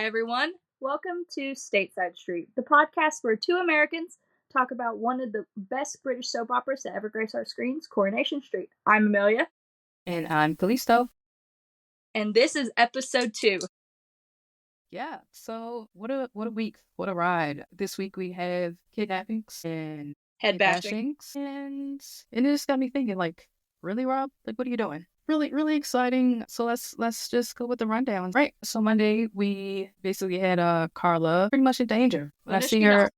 everyone. Welcome to Stateside Street, the podcast where two Americans talk about one of the best British soap operas to ever grace our screens, Coronation Street. I'm Amelia. And I'm Callisto. And this is episode 2. Yeah, so what a week, what a ride. This week we have kidnappings and Headbashing. and it just got me thinking, like, really, Rob? Like, what are you doing? Really exciting. So let's just go with the rundown. Right. So Monday we basically had Carla pretty much in danger. When I see her,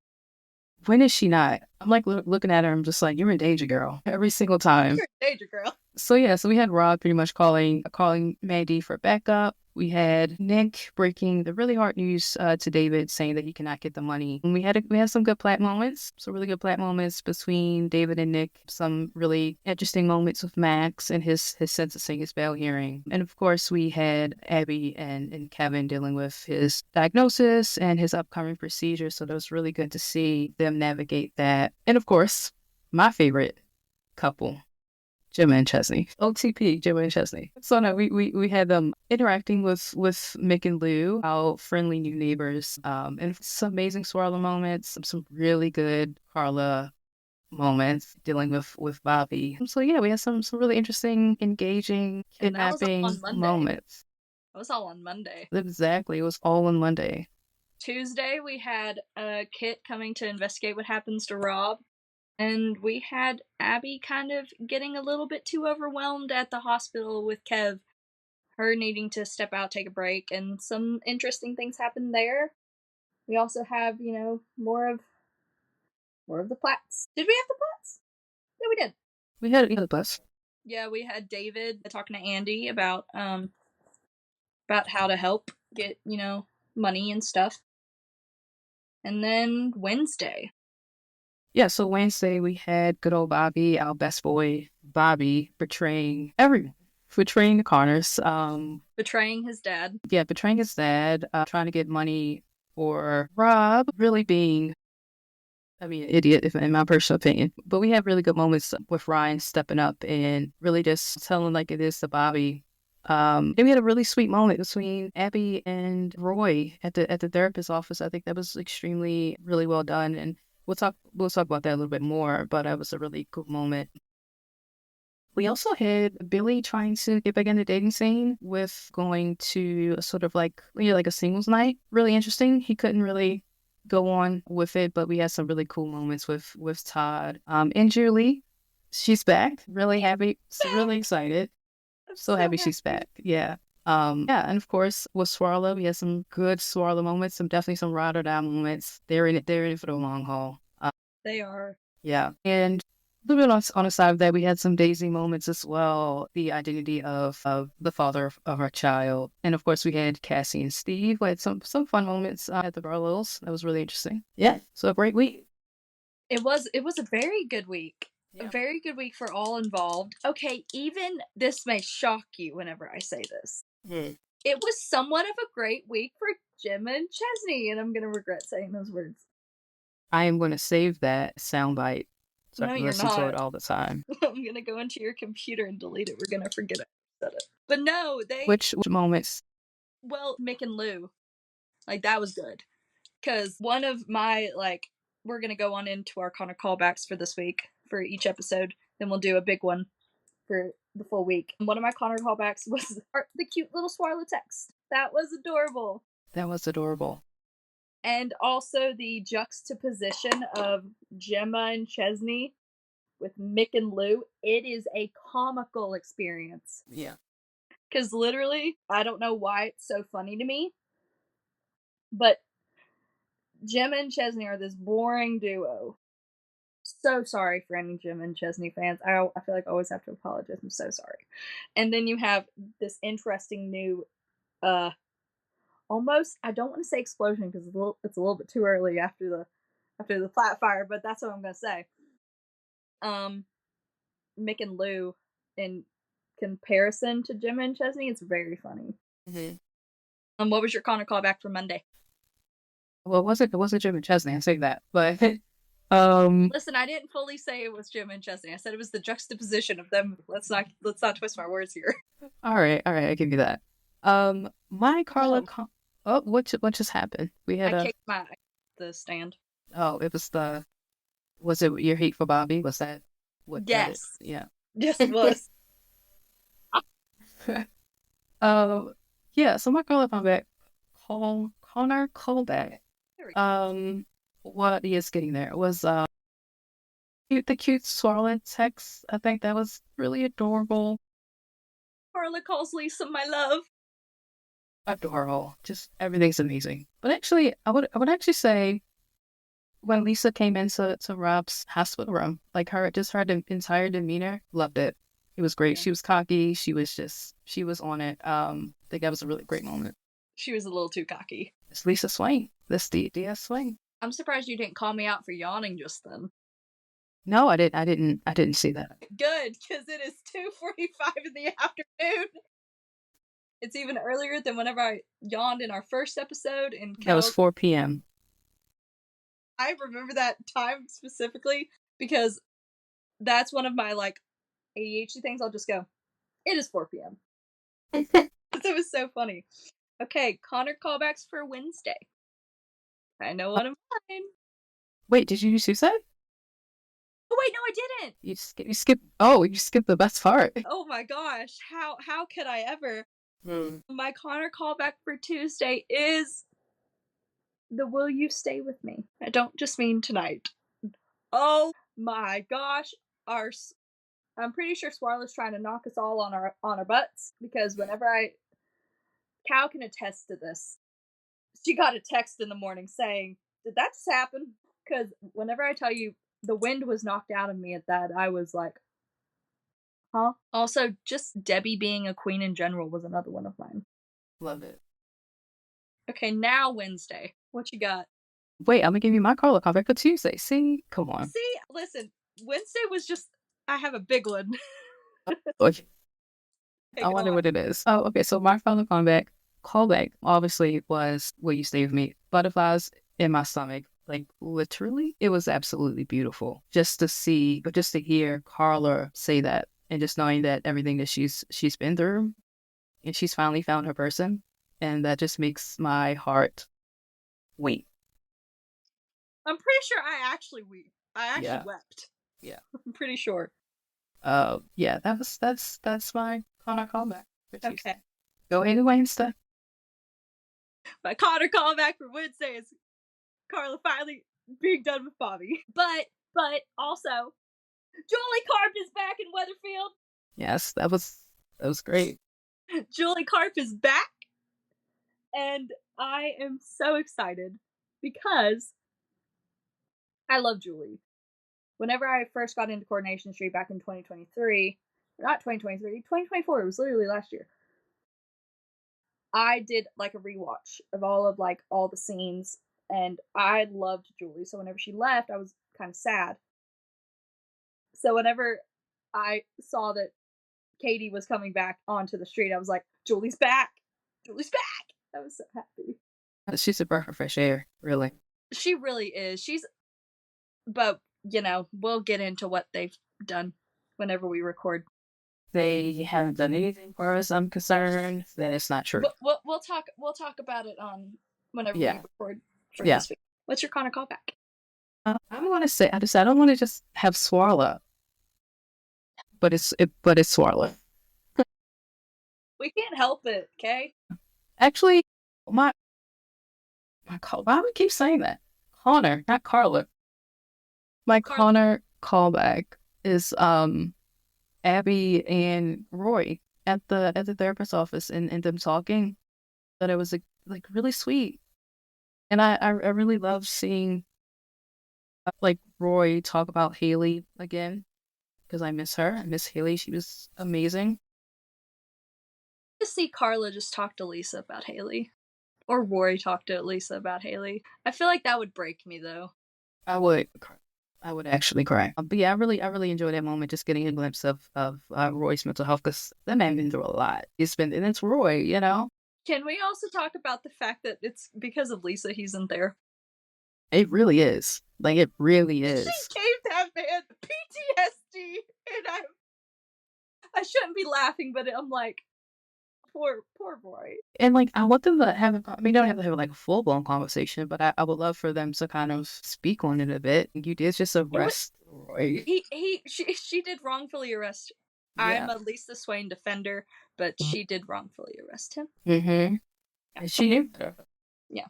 when is she not? I'm like looking at her, I'm just like, you're in danger, girl. Every single time. You're in danger, girl. So we had Rob pretty much calling Mandy for backup. We had Nick breaking the really hard news to David, saying that he cannot get the money. And we had some good plot moments, some really good plot moments between David and Nick. Some really interesting moments with Max and his sentencing, his bail hearing. And of course, we had Abby and Kevin dealing with his diagnosis and his upcoming procedure. So that was really good to see them navigate that. And of course, my favorite couple, Gemma and Chesney. OTP, Gemma and Chesney. So no, we had them interacting with Mick and Lou, our friendly new neighbors, and some amazing swirler moments, some really good Carla moments dealing with Bobby. So yeah, we had some really interesting, engaging, kidnapping moments. It was all on Monday. Exactly, it was all on Monday. Tuesday, we had Kit coming to investigate what happens to Rob. And we had Abby kind of getting a little bit too overwhelmed at the hospital with Kev. Her needing to step out, take a break, and some interesting things happened there. We also have, more of the plots. Did we have the plots? Yeah, we did. We had the plots. Yeah, we had David talking to Andy about how to help get, money and stuff. And then Wednesday. Yeah, so Wednesday we had good old Bobby, our best boy, Bobby, betraying everyone. Betraying the Connors. Betraying his dad. Yeah, betraying his dad, trying to get money for Rob, really being, an idiot, in my personal opinion. But we have really good moments with Ryan stepping up and really just telling like it is to Bobby. And we had a really sweet moment between Abby and Roy at the therapist's office. I think that was extremely, really well done. And we'll talk about that a little bit more, but that was a really cool moment. We also had Billy trying to get back in the dating scene with going to a sort of like a singles night. Really interesting. He couldn't really go on with it, but we had some really cool moments with Todd. And Julie, she's back. Really happy, really excited. So happy she's back. Yeah. And of course with Swarla, we had some good Swarla moments, definitely some ride or die moments. They're in it for the long haul. They are. Yeah. And a little bit on the side of that, we had some Daisy moments as well. The identity of the father of our child. And of course we had Cassie and Steve. We had some fun moments at the Barlows. That was really interesting. Yeah. So a great week. It was a very good week. Yeah. A very good week for all involved. Okay, even this may shock you whenever I say this. It was somewhat of a great week for Gemma and Chesney, and I'm going to regret saying those words. I am going to save that soundbite so I can listen to it all the time. I'm going to go into your computer and delete it. We're going to forget I said it. But no, Which moments? Well, Mick and Lou. Like, that was good. Because one of my, we're going to go on into our kind of callbacks for this week, for each episode. Then we'll do a big one for the full week. And one of my Connor callbacks was the cute little Swarla text. That was adorable. And also the juxtaposition of Gemma and Chesney with Mick and Lou. It is a comical experience. Yeah. Because literally, I don't know why it's so funny to me, but Gemma and Chesney are this boring duo. So sorry for any Gemma and Chesney fans. I feel like I always have to apologize. I'm so sorry. And then you have this interesting new, almost, I don't want to say explosion because it's a little bit too early after the flat fire, but that's what I'm gonna say. Mick and Lou, in comparison to Gemma and Chesney, it's very funny. Mm-hmm. What was your Connor callback for Monday? Well, it wasn't Jim and Chesney. I say that, but listen, I didn't fully say it was Jim and Chesney. I said it was the juxtaposition of them. Let's not twist my words here. All right, I give you that. My Carla, Oh, what just happened? We had I a. kicked the stand. Oh, it was the. Was it your hate for Bobby? Was that what that? Yes. Yeah. Yes, it was. Um. Yeah. So my girl, if I'm back, Connor callback. There we Um. What he is getting there was the cute swirling text. I think that was really adorable. go. Carla calls Lisa my love. Adorable. Just everything's amazing. But actually, I would actually say when Lisa came into Rob's hospital room, like her entire demeanor, loved it. It was great. Yeah. She was cocky. She was on it. I think that was a really great moment. She was a little too cocky. It's Lisa Swain. This DS Swain. I'm surprised you didn't call me out for yawning just then. No, I didn't. I didn't see that. Good, because it is 2:45 in the afternoon. It's even earlier than whenever I yawned in our first episode. And That was 4 p.m. I remember that time specifically because that's one of my like ADHD things. I'll just go, it is 4 p.m. It was so funny. Okay, Connor callbacks for Wednesday. I know one of mine. Wait, did you do suicide? Oh wait, no, I didn't. You skip. Oh, you skipped the best part. Oh my gosh, how could I ever? Hmm. My Connor callback for Tuesday is the "Will you stay with me?" I don't just mean tonight. Oh my gosh, I'm pretty sure Swarla's trying to knock us all on our butts because whenever Cal can attest to this. She got a text in the morning saying, "Did that just happen?" Because whenever I tell you the wind was knocked out of me at that, I was like, huh? Also, just Debbie being a queen in general was another one of mine. Love it. Okay, now Wednesday. What you got? Wait, I'm gonna give you my Carla comeback for Tuesday. See, come on. See, listen, Wednesday was just, I have a big one. Okay, I Take it wonder on. what it is. Oh, okay. So my Carla callback obviously was "Will You Stay With Me?" Butterflies in my stomach. Like literally, it was absolutely beautiful just to see, but just to hear Carla say that, and just knowing that everything that she's been through, and she's finally found her person, and that just makes my heart weep. I'm pretty sure I actually weep. I actually Yeah, wept. yeah. I'm pretty sure. Yeah. That's my Connor callback for Okay. Tuesday. Go ahead, Wednesday. My Connor callback for Wednesday is Carla finally being done with Bobby. But also, Julie Carp is back in Weatherfield. Yes, that was great. Julie Carp is back, and I am so excited because I love Julie. Whenever I first got into Coronation Street back in 2023, not 2023, 2024, it was literally last year. I did like a rewatch of all the scenes, and I loved Julie. So whenever she left, I was kind of sad. So whenever I saw that Katie was coming back onto the street, I was like, Julie's back. Julie's back. I was so happy. She's a breath of fresh air, really. She really is. But, we'll get into what they've done whenever we record. They haven't done anything for us, I'm concerned. Then it's not true. We'll talk about it on whenever we Yeah, record for yeah. this week. What's your Connor callback? I want to say, I don't want to just have Swallow, but it's Swallow. We can't help it, okay? Actually, my why do we keep saying that? Connor, not Carla. My Connor callback is Abby and Roy at the therapist's office and them talking. That it was like really sweet, and I really love seeing like Roy talk about Haley again because I miss her. I miss Haley. She was amazing. To see Carla just talk to Lisa about Haley. Or Rory talk to Lisa about Haley. I feel like that would break me though. I would I would actually cry. But yeah, I really enjoyed that moment, just getting a glimpse of Roy's mental health because that man been through a lot. And it's Roy, you know. Can we also talk about the fact that it's because of Lisa he's in there? It really is. Like it really is. She gave that man PTSD, and I shouldn't be laughing, but I'm like, poor boy. And like, I want them to have, I mean, don't have to have like a full blown conversation, but I would love for them to kind of speak on it a bit. You did just It was arrest Roy. she did wrongfully arrest. I'm Yeah. a Lisa Swain defender, but she did wrongfully arrest him. Mm-hmm. Yeah. And she knew better. Yeah.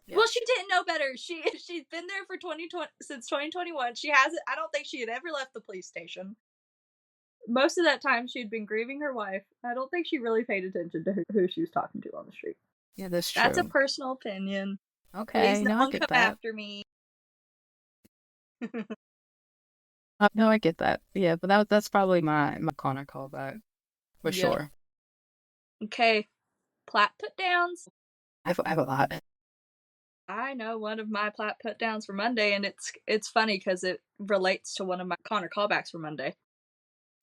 Yeah. Well, she didn't know better. She's been there for 2020 since 2021. She hasn't. I don't think she had ever left the police station. Most of that time, she'd been grieving her wife. I don't think she really paid attention to who she was talking to on the street. Yeah, that's true. That's a personal opinion. Okay, Please, no, no I one get come that. after me. No, I get that. Yeah, but that's probably my corner callback for Yep. sure. Okay, plat put downs. I have a lot. I know one of my plat put downs for Monday, and it's funny because it relates to one of my Connor callbacks for Monday.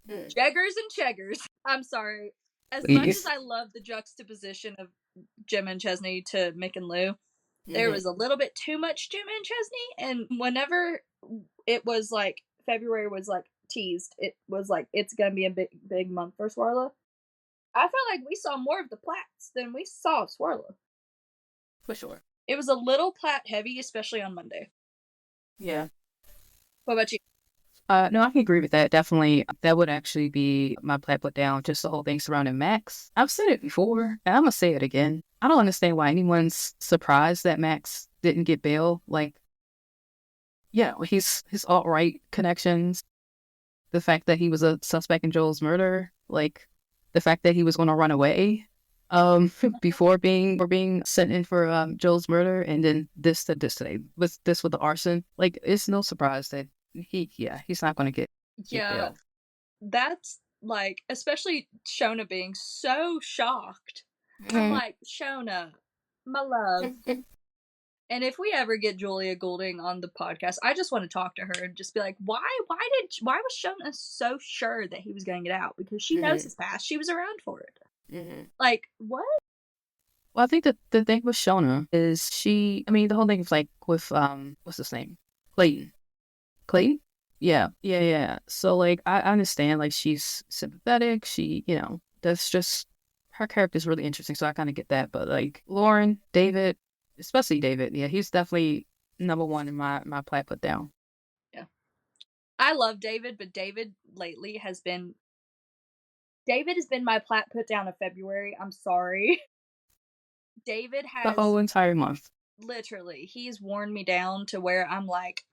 Jeggers and Cheggers. I'm sorry. As much as Please. I love the juxtaposition of Jim and Chesney to Mick and Lou, there was a little bit too much Jim and Chesney, and whenever it was like February was like teased, it was like it's gonna be a big month for Swarla. I felt like we saw more of the plats than we saw of Swarla. For sure. It was a little plat heavy, especially on Monday. Yeah. What about you? No, I can agree with that. Definitely, that would actually be my plat put down, just the whole thing surrounding Max. I've said it before, and I'm gonna say it again. I don't understand why anyone's surprised that Max didn't get bail. Like, yeah, his alt-right connections, the fact that he was a suspect in Joel's murder, like the fact that he was going to run away before being sent in for Joel's murder, and then this today with the arson. Like, it's no surprise that he's not going to get bail. That's like, especially Shona being so shocked. I'm like, Shona, my love. And if we ever get Julia Goulding on the podcast, I just want to talk to her and just be like, why was Shona so sure that he was going to get out? Because she knows his past. She was around for it. Like, what? Well, I think that the thing with Shona is the whole thing is like with what's his name? Clayton. Clayton? Yeah. So like I understand, like, she's sympathetic, she, that's just, her character is really interesting, so I kind of get that. But like Lauren, David, especially David, yeah, he's definitely number one in my plat put down. Yeah. I love David, but David lately has been my plat put down of February. I'm sorry. David has the whole entire month. Literally, he's worn me down to where I'm like,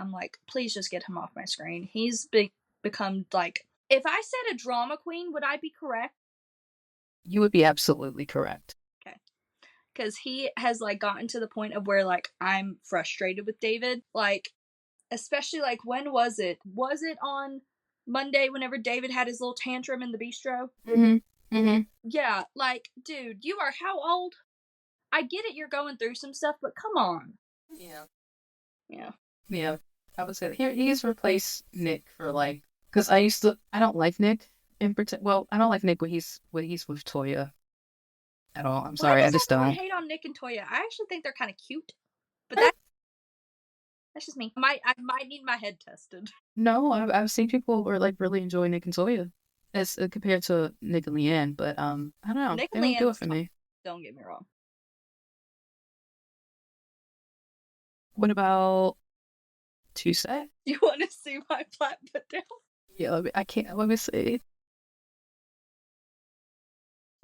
please just get him off my screen. He's become like, if I said a drama queen, would I be correct? You would be absolutely correct. Okay. Because he has like gotten to the point of where like I'm frustrated with David. Like, especially like, when was it? Was it on Monday whenever David had his little tantrum in the bistro? Yeah, like, dude, you are how old? I get it, you're going through some stuff, but come on. Yeah. I would say he's replaced Nick for like, because I don't like Nick in particular. Well, I don't like Nick when he's with Toya at all. I'm sorry, I just don't. Hate on Nick and Toya. I actually think they're kind of cute, but that's just me. I might need my head tested. No, I've seen people who are like really enjoy Nick and Toya as compared to Nick and Leanne, but I don't know. Nick they and don't do it for me. Don't get me wrong. What about Tuesday? You want to see my plat put down? Yeah, I can't. Let me see.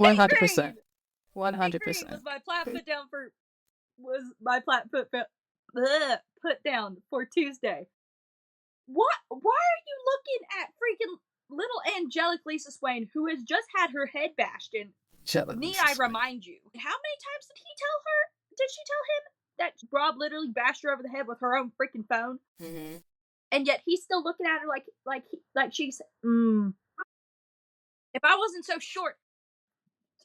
100%. 100%. Was my plat put down put down for Tuesday. What? Why are you looking at freaking little angelic Lisa Swain, who has just had her head bashed in? Need I remind you? How many times did he tell her? Did she tell him that Rob literally bashed her over the head with her own freaking phone? And yet he's still looking at her like she's. If I wasn't so short,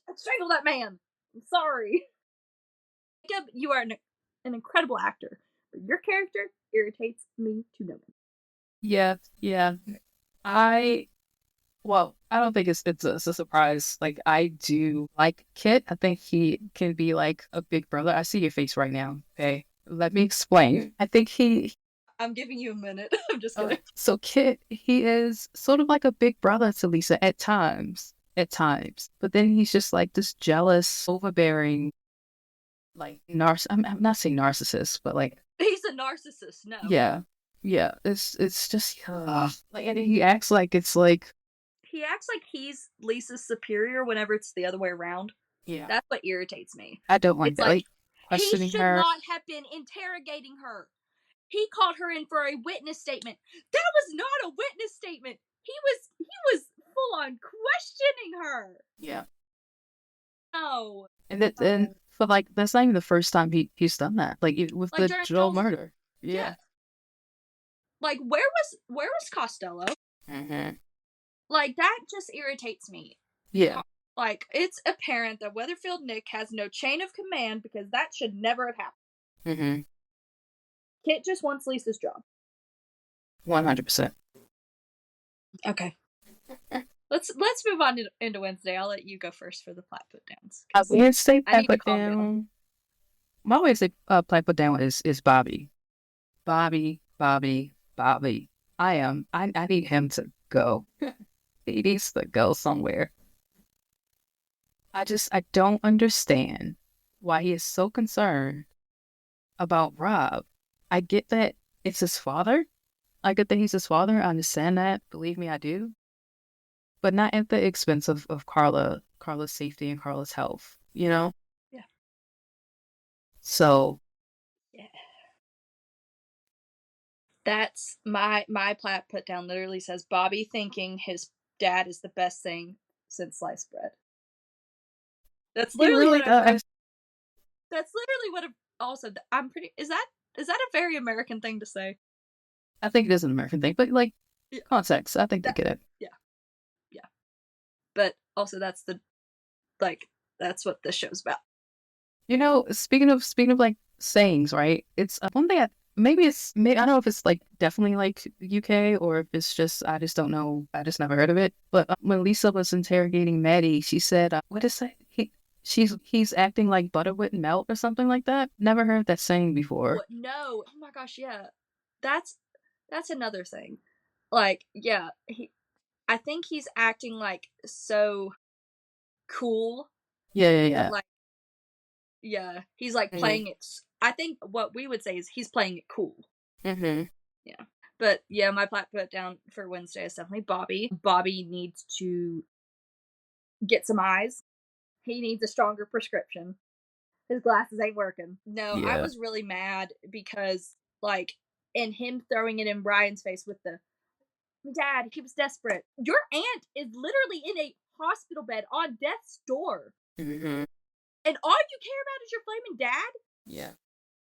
I'd strangle that man. I'm sorry. Jacob, you are an incredible actor, but your character irritates me to no end. Yeah. I don't think it's a surprise. Like, I do like Kit. I think he can be like a big brother. I see your face right now. Okay, let me explain. I think I'm giving you a minute. I'm just kidding. So Kit, he is sort of like a big brother to Lisa at times. at times. But then he's just like this jealous, overbearing, like I'm not saying narcissist, but like He's a narcissist. No, yeah, yeah. It's just like, and he acts like it's like he acts like he's Lisa's superior whenever it's the other way around. yeah. That's what irritates me. I don't like It's that. like Like he questioning should her. not have been interrogating her. He called her in for a witness statement. That was not a witness statement. He was full on questioning her. Yeah, No. and but like that's not even the first time he's done that. Like with Like the during Joel Joel's, murder. yeah. Yeah. Like where was Costello? Mm-hmm. Like that just irritates me. Yeah. Like it's apparent that Weatherfield Nick has no chain of command because that should never have happened. Mm-hmm. Kit just wants Lisa's job. 100%. Okay. Let's move on into Wednesday. I'll let you go first for the plat put downs. Wednesday I need to put calm down. down. My Wednesday plat put down is Bobby. Bobby. I need him to go. He needs to go somewhere. I don't understand why he is so concerned about Rob. I get that it's his father. I get that he's his father. I understand that. Believe me, I do. But not at the expense of Carla's safety and Carla's health, you know? Yeah. So Yeah. That's my plat put down literally says Bobby thinking his dad is the best thing since sliced bread. That's he literally really what I've read. does. That's literally what I've also I'm pretty is that a very American thing to say? I think it is an American thing, but like Yeah. context, I think they That, get it. yeah. Yeah. But also that's that's what this show's about. You know, speaking of like sayings, right? It's one thing. Maybe I don't know if it's like definitely like UK or if it's just I just don't know. I just never heard of it. But when Lisa was interrogating Maddie, she said, "What is that? He's acting like butter wouldn't melt or something like that." Never heard that saying before. What? No. Oh my gosh, yeah. That's that's another thing. Like, yeah, I think he's acting like so cool Yeah, yeah, that yeah. like yeah, he's like playing it. I think what we would say is he's playing it cool. Mm-hmm. Yeah. But yeah, my plat put down for Wednesday is definitely Bobby. Bobby needs to get some eyes. He needs a stronger prescription. His glasses ain't working. No, I Yeah. was really mad because like and him throwing it in Brian's face with the Dad, he was desperate. Your aunt is literally in a hospital bed on death's door. Mm-hmm. And all you care about is your flaming dad? Yeah.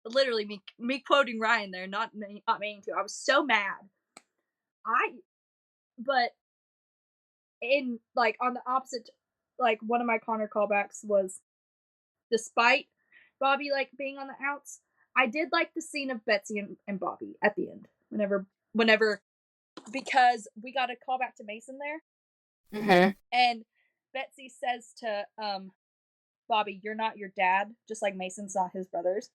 Literally me quoting Ryan there, not meaning to. I was so mad. But in like on the opposite, like one of my Connor callbacks was despite Bobby like being on the outs, I did like the scene of Betsy and Bobby at the end. Whenever because we got a call back to Mason there. Mm-hmm. And Betsy says to Bobby, "You're not your dad, just like Mason's not his brothers."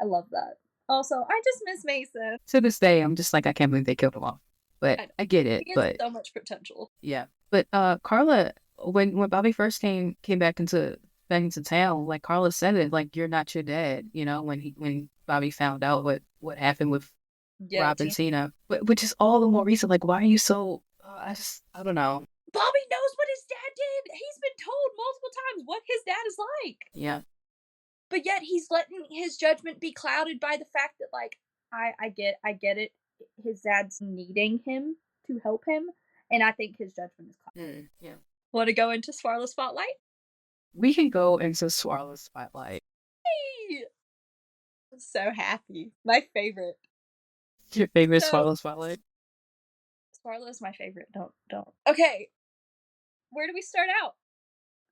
I love that. Also, I just miss Mason. To this day, I'm just like I can't believe they killed him off. But I get it. He has But so much potential. yeah. But Carla, when Bobby first came back into town, like Carla said it, like you're not your dad, you know, when Bobby found out what happened with Yeah, Rob and Tina, which is all the more reason. Like, why are you so? I don't know. Bobby knows what his dad did. He's been told multiple times what his dad is like. Yeah. But yet he's letting his judgment be clouded by the fact that like I get it. His dad's needing him to help him, and I think his judgment is clouded. Yeah. Want to go into Swarla Spotlight? We can go into Swarla Spotlight. Hey! I'm so happy. My favorite. Your favorite Swarla Spotlight? Swarla is my favorite. Don't. Okay. Where do we start out?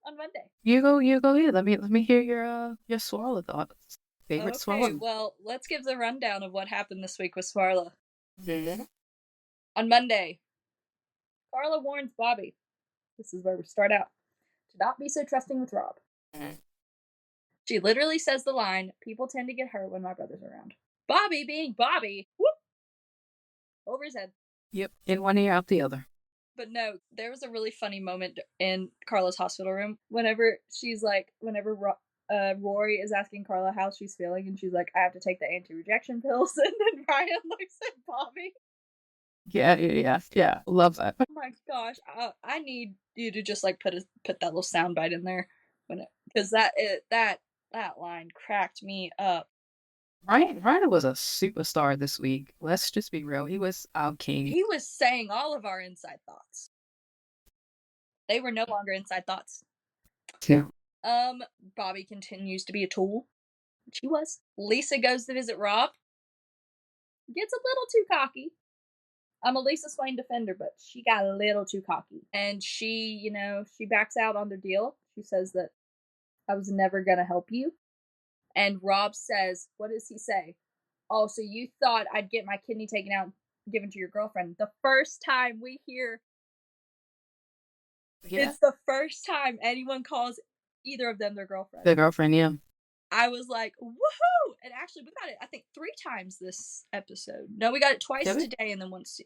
On Monday. You go here. Let me hear your Swarla thoughts. Favorite Swarla. Well, let's give the rundown of what happened this week with Swarla. Mm-hmm. On Monday, Carla warns Bobby. This is where we start out. To not be so trusting with Rob. Mm-hmm. She literally says the line, "People tend to get hurt when my brother's around." Bobby being Bobby, whoop, over his head. Yep. In one ear, out the other. But no, there was a really funny moment in Carla's hospital room whenever she's like, Rory is asking Carla how she's feeling, and she's like, I have to take the anti-rejection pills, and then Ryan looks at Bobby. Yeah. Love that. Oh my gosh, I need you to just like put that little soundbite in there because that line cracked me up. Ryan was a superstar this week. Let's just be real. He was our king. He was saying all of our inside thoughts. They were no longer inside thoughts. Yeah. Bobby continues to be a tool. She was. Lisa goes to visit Rob. Gets a little too cocky. I'm a Lisa Swain defender, but she got a little too cocky. And she backs out on their deal. She says that I was never going to help you. And Rob says, what does he say? Oh, so you thought I'd get my kidney taken out and given to your girlfriend. The first time we hear, it's the first time anyone calls either of them their girlfriend. Their girlfriend, yeah. I was like, woohoo! And actually, we got it, I think, 3 times this episode. No, we got it twice today and then once.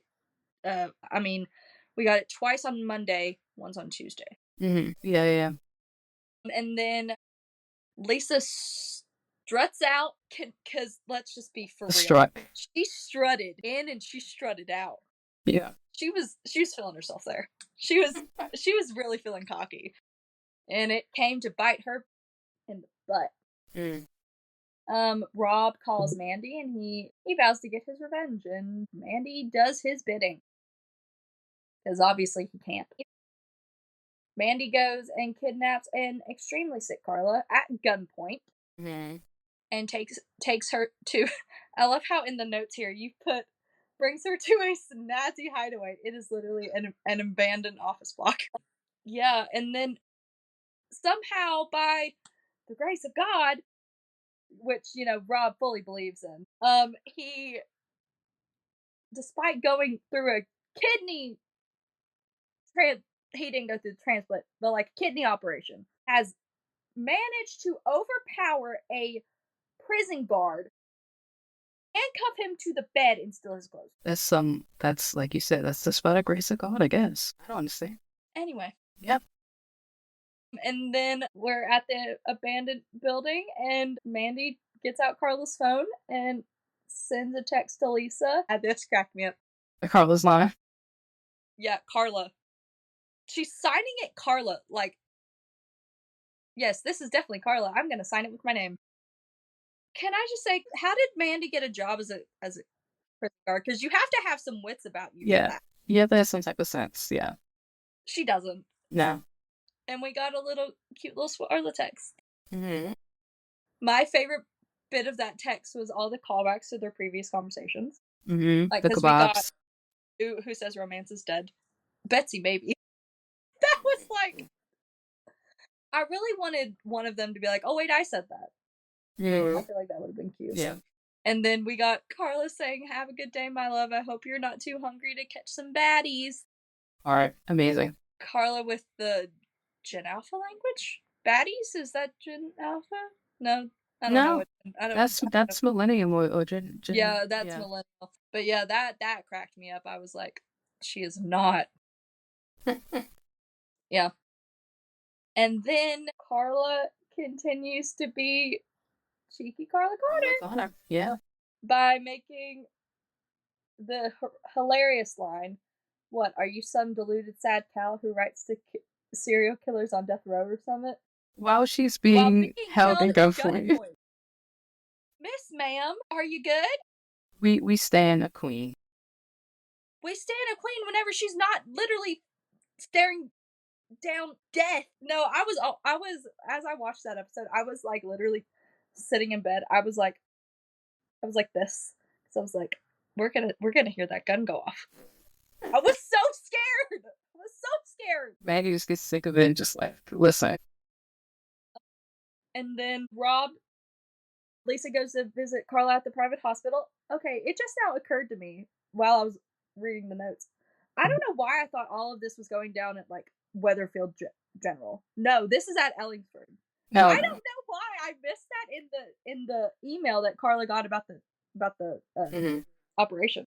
We got it twice on Monday, once on Tuesday. Mm-hmm. Yeah. And then Lisa struts out, because let's just be for real. Strut. She strutted in and she strutted out. Yeah. She was feeling herself there. She was really feeling cocky. And it came to bite her in the butt. Rob calls Mandy and he vows to get his revenge, and Mandy does his bidding. Because obviously he can't. Mandy goes and kidnaps an extremely sick Carla at gunpoint. And takes her to, I love how in the notes here you put, brings her to a snazzy hideaway. It is literally an abandoned office block. Yeah, and then somehow by the grace of God, which, Rob fully believes in, he, despite going through a kidney he didn't go through the transplant, but like kidney operation, has managed to overpower a prison guard, handcuff him to the bed, and steal his clothes. That's like you said, that's just by the grace of God, I guess. I don't understand. Anyway. Yep. And then we're at the abandoned building, and Mandy gets out Carla's phone and sends a text to Lisa. This cracked me up. Carla's line. Yeah, Carla. She's signing it Carla. Like, yes, this is definitely Carla. I'm going to sign it with my name. Can I just say, how did Mandy get a job as a prison guard? Because you have to have some wits about you. Yeah. Yeah, there's some type of sense. Yeah. She doesn't. No. And we got a cute little Swarla text. My favorite bit of that text was all the callbacks to their previous conversations. Like, the kebabs. We got who says romance is dead? Betsy, maybe. That was like, I really wanted one of them to be like, oh wait, I said that. I feel like that would have been cute. Yeah. And then we got Carla saying, have a good day, my love. I hope you're not too hungry to catch some baddies. All right. Amazing. Carla with the Gen Alpha language? Baddies? Is that Gen Alpha? No. I don't know. That's Millennium or Gen. Yeah, that's Millennial. But yeah, that cracked me up. I was like, she is not. Yeah. And then Carla continues to be cheeky Carla Connor. Yeah. By making the hilarious line, what, are you some deluded sad cow who writes to serial killers on death row or something? While she's being held in gunpoint. Miss ma'am, are you good? We stand a queen. We stand a queen whenever she's not literally staring down death. No, I was as I watched that episode, I was like literally sitting in bed. I was like this. So I was like, we're gonna hear that gun go off. I was so scared. Maggie just gets sick of it and just like, listen. And then Lisa goes to visit Carla at the private hospital. Okay, it just now occurred to me while I was reading the notes. I don't know why I thought all of this was going down at like Weatherfield General. No, this is at Ellingford. No, I don't know why I missed that in the email that Carla got about the operation.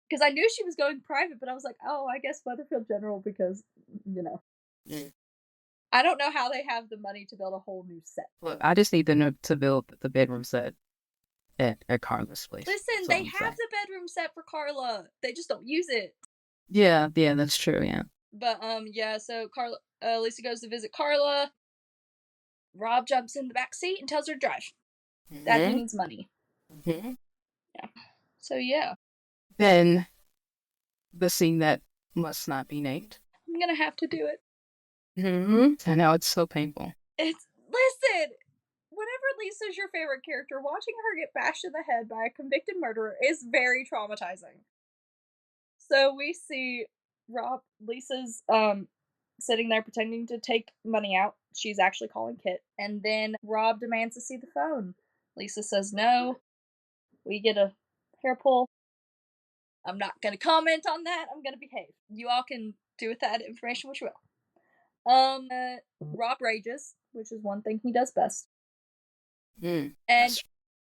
because I knew she was going private, but I was like, oh, I guess Weatherfield General because, you know. Mm. I don't know how they have the money to build a whole new set. Look, I just need them to build the bedroom set at Carla's place. Listen, they have the bedroom set for Carla. They just don't use it. Yeah, that's true, yeah. But, yeah, so Carla, Lisa goes to visit Carla. Rob jumps in the back seat and tells her to drive. That he needs money. Yeah. So, yeah. Then, the scene that must not be named. I'm gonna have to do it. I know, it's so painful. Listen! Whenever Lisa's your favorite character, watching her get bashed in the head by a convicted murderer is very traumatizing. So we see Lisa's, sitting there pretending to take money out. She's actually calling Kit. And then Rob demands to see the phone. Lisa says no. We get a hair pull. I'm not gonna comment on that. I'm gonna behave. You all can do with that information what you will. Rob rages, which is one thing he does best. And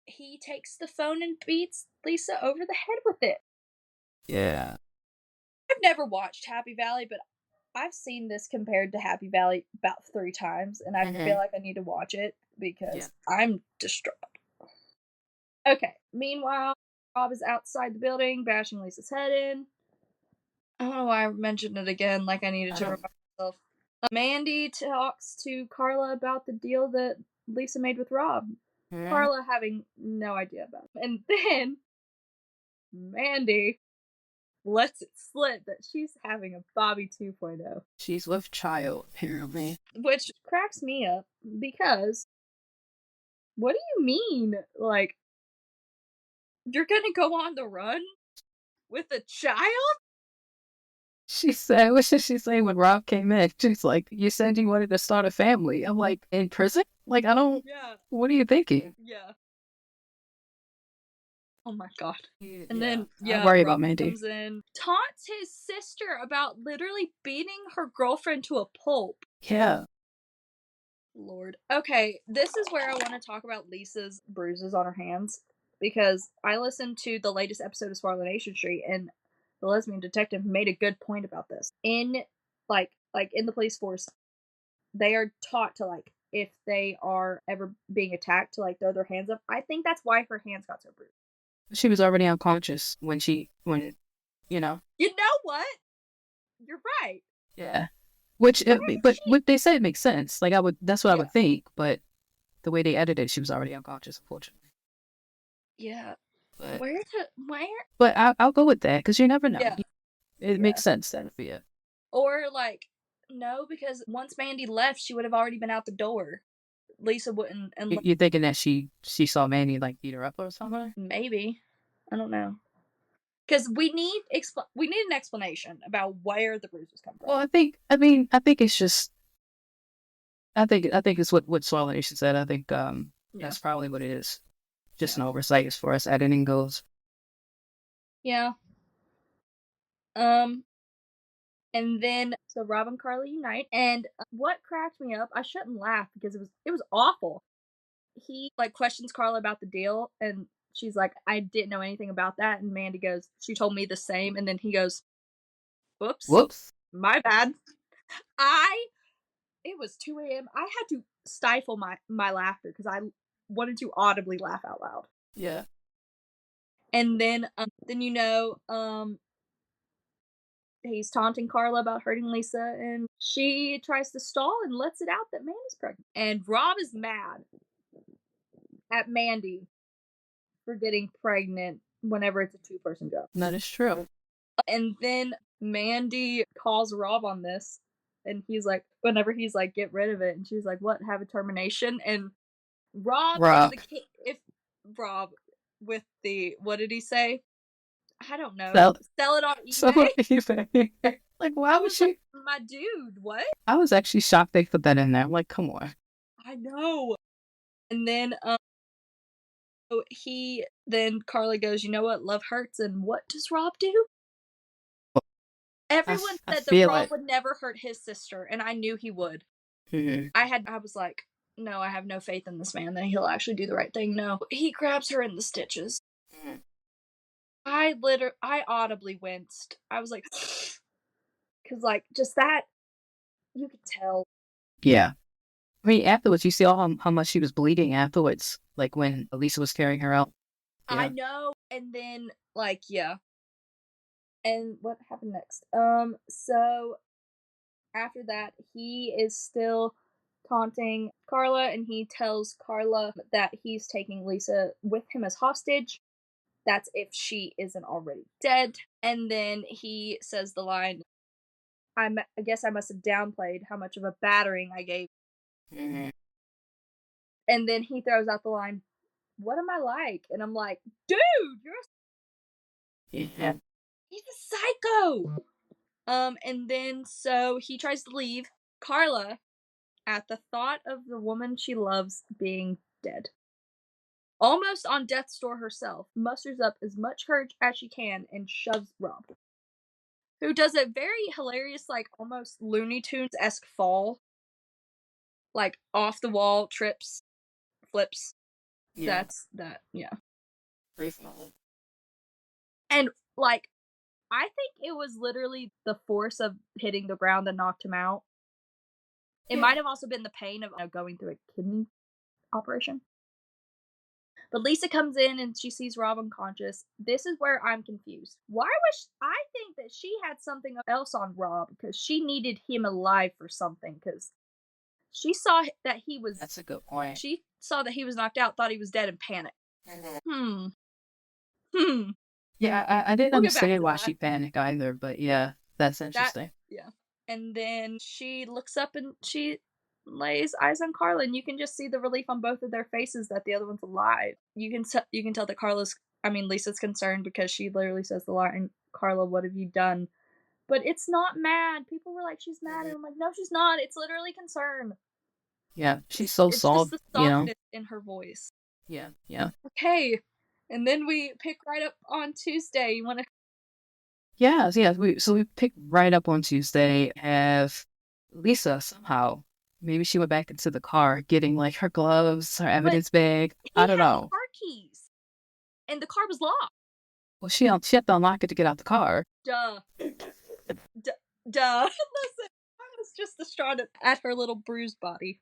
he takes the phone and beats Lisa over the head with it. Yeah. I've never watched Happy Valley, but I've seen this compared to Happy Valley about 3 times, and I feel like I need to watch it because I'm distraught. Okay, meanwhile, Rob is outside the building, bashing Lisa's head in. I don't know why I mentioned it again, like I needed to remind myself. Mandy talks to Carla about the deal that Lisa made with Rob. Carla having no idea about it. And then Mandy lets it slip that she's having a Bobby 2.0. She's with child, apparently. Which cracks me up because what do you mean? Like, you're gonna go on the run with a child? She said, what did she say when Rob came in? She's like, you said you wanted to start a family. I'm like, in prison? Like, I don't, what are you thinking? Yeah. Oh my god. And then, I worry about Mandy. Comes in, taunts his sister about literally beating her girlfriend to a pulp. Yeah. Lord. Okay, this is where I want to talk about Lisa's bruises on her hands. Because I listened to the latest episode of Coronation Street, and the lesbian detective made a good point about this. In, like in the police force, they are taught to, like, if they are ever being attacked, to, like, throw their hands up. I think that's why her hands got so bruised. She was already unconscious when you know. You know what? You're right. Yeah. Which, but what they say makes sense. Like, that's what I would think, but the way they edited it, she was already unconscious, unfortunately. Yeah. But, where? But I'll go with that, because you never know. Yeah. It makes sense then for you. Or, like, no, because once Mandy left, she would have already been out the door. Lisa wouldn't. And you're thinking that she saw Mandy, like, beat her up or something? Maybe. I don't know. Because we need an explanation about where the bruises come from. Well, I think it's just. I think it's what Soil Nation said. I think that's probably what it is. Just an oversight as far as editing goes. Yeah. And then, so Rob and Carla unite, and what cracked me up, I shouldn't laugh because it was awful. He, like, questions Carla about the deal, and she's like, I didn't know anything about that, and Mandy goes, she told me the same, and then he goes, whoops, my bad. It was 2 a.m. I had to stifle my laughter because I wanted to audibly laugh out loud. Yeah. And then he's taunting Carla about hurting Lisa, and she tries to stall and lets it out that Mandy's pregnant. And Rob is mad at Mandy for getting pregnant whenever it's a 2-person job. That is true. And then Mandy calls Rob on this, and he's like, whenever he's like, get rid of it, and she's like, what, have a termination? And Rob. If Rob with the, what did he say? I don't know. Sell it on eBay. Like, why would she? Like, my dude, what? I was actually shocked they put that in there. I'm like, come on. I know. And then, Carla goes, you know what? Love hurts. And what does Rob do? Everyone said that Rob would never hurt his sister, and I knew he would. Mm-hmm. I was like, no, I have no faith in this man that he'll actually do the right thing. No, he grabs her in the stitches. I audibly winced. I was like, because like just that you could tell. Yeah. I mean, afterwards, you see how much she was bleeding afterwards, like when Elisa was carrying her out. I Yeah. know, and then like yeah, and what happened next? So after that, he is still taunting Carla, and he tells Carla that he's taking Lisa with him as hostage. That's if she isn't already dead. And then he says the line, I guess I must have downplayed how much of a battering I gave. Mhm. And then he throws out the line, what am I like? And I'm like, dude, Yeah. he's a psycho. And then so he tries to leave. Carla, at the thought of the woman she loves being dead, almost on death's door herself, musters up as much courage as she can and shoves Rob, who does a very hilarious, like almost Looney Tunes esque fall, like off the wall, trips, flips. Yeah. That's that, yeah. Free fall. And like, I think it was literally the force of hitting the ground that knocked him out. It Yeah. might have also been the pain of going through a kidney operation. But Lisa comes in and she sees Rob unconscious. This is where I'm confused. Why was I think that she had something else on Rob because she needed him alive for something because she saw that he was. That's a good point. She saw that he was knocked out, thought he was dead, and panicked. Mhm. Hmm. Hmm. Yeah, I didn't We'll get back understand to why that. she panicked either, but yeah, that's That interesting. yeah. And then she looks up and she lays eyes on Carla, and you can just see the relief on both of their faces that the other one's alive. You can tell that Lisa's concerned because she literally says the line, "Carla, what have you done?" But it's not mad. People were like, "She's mad," and I'm like, "No, she's not. It's literally concern. Yeah, she's so It's just soft, the you know? softness in her voice." Yeah, yeah. Okay, and then we pick right up on Tuesday. You want to? Yes, yes. We pick right up on Tuesday, have Lisa somehow. Maybe she went back into the car getting like her gloves, her But evidence bag. he I don't had know. car keys, and the car was locked. Well, she had to unlock it to get out the car. Duh. Duh. Duh. Listen, I was just distraught at her little bruised body.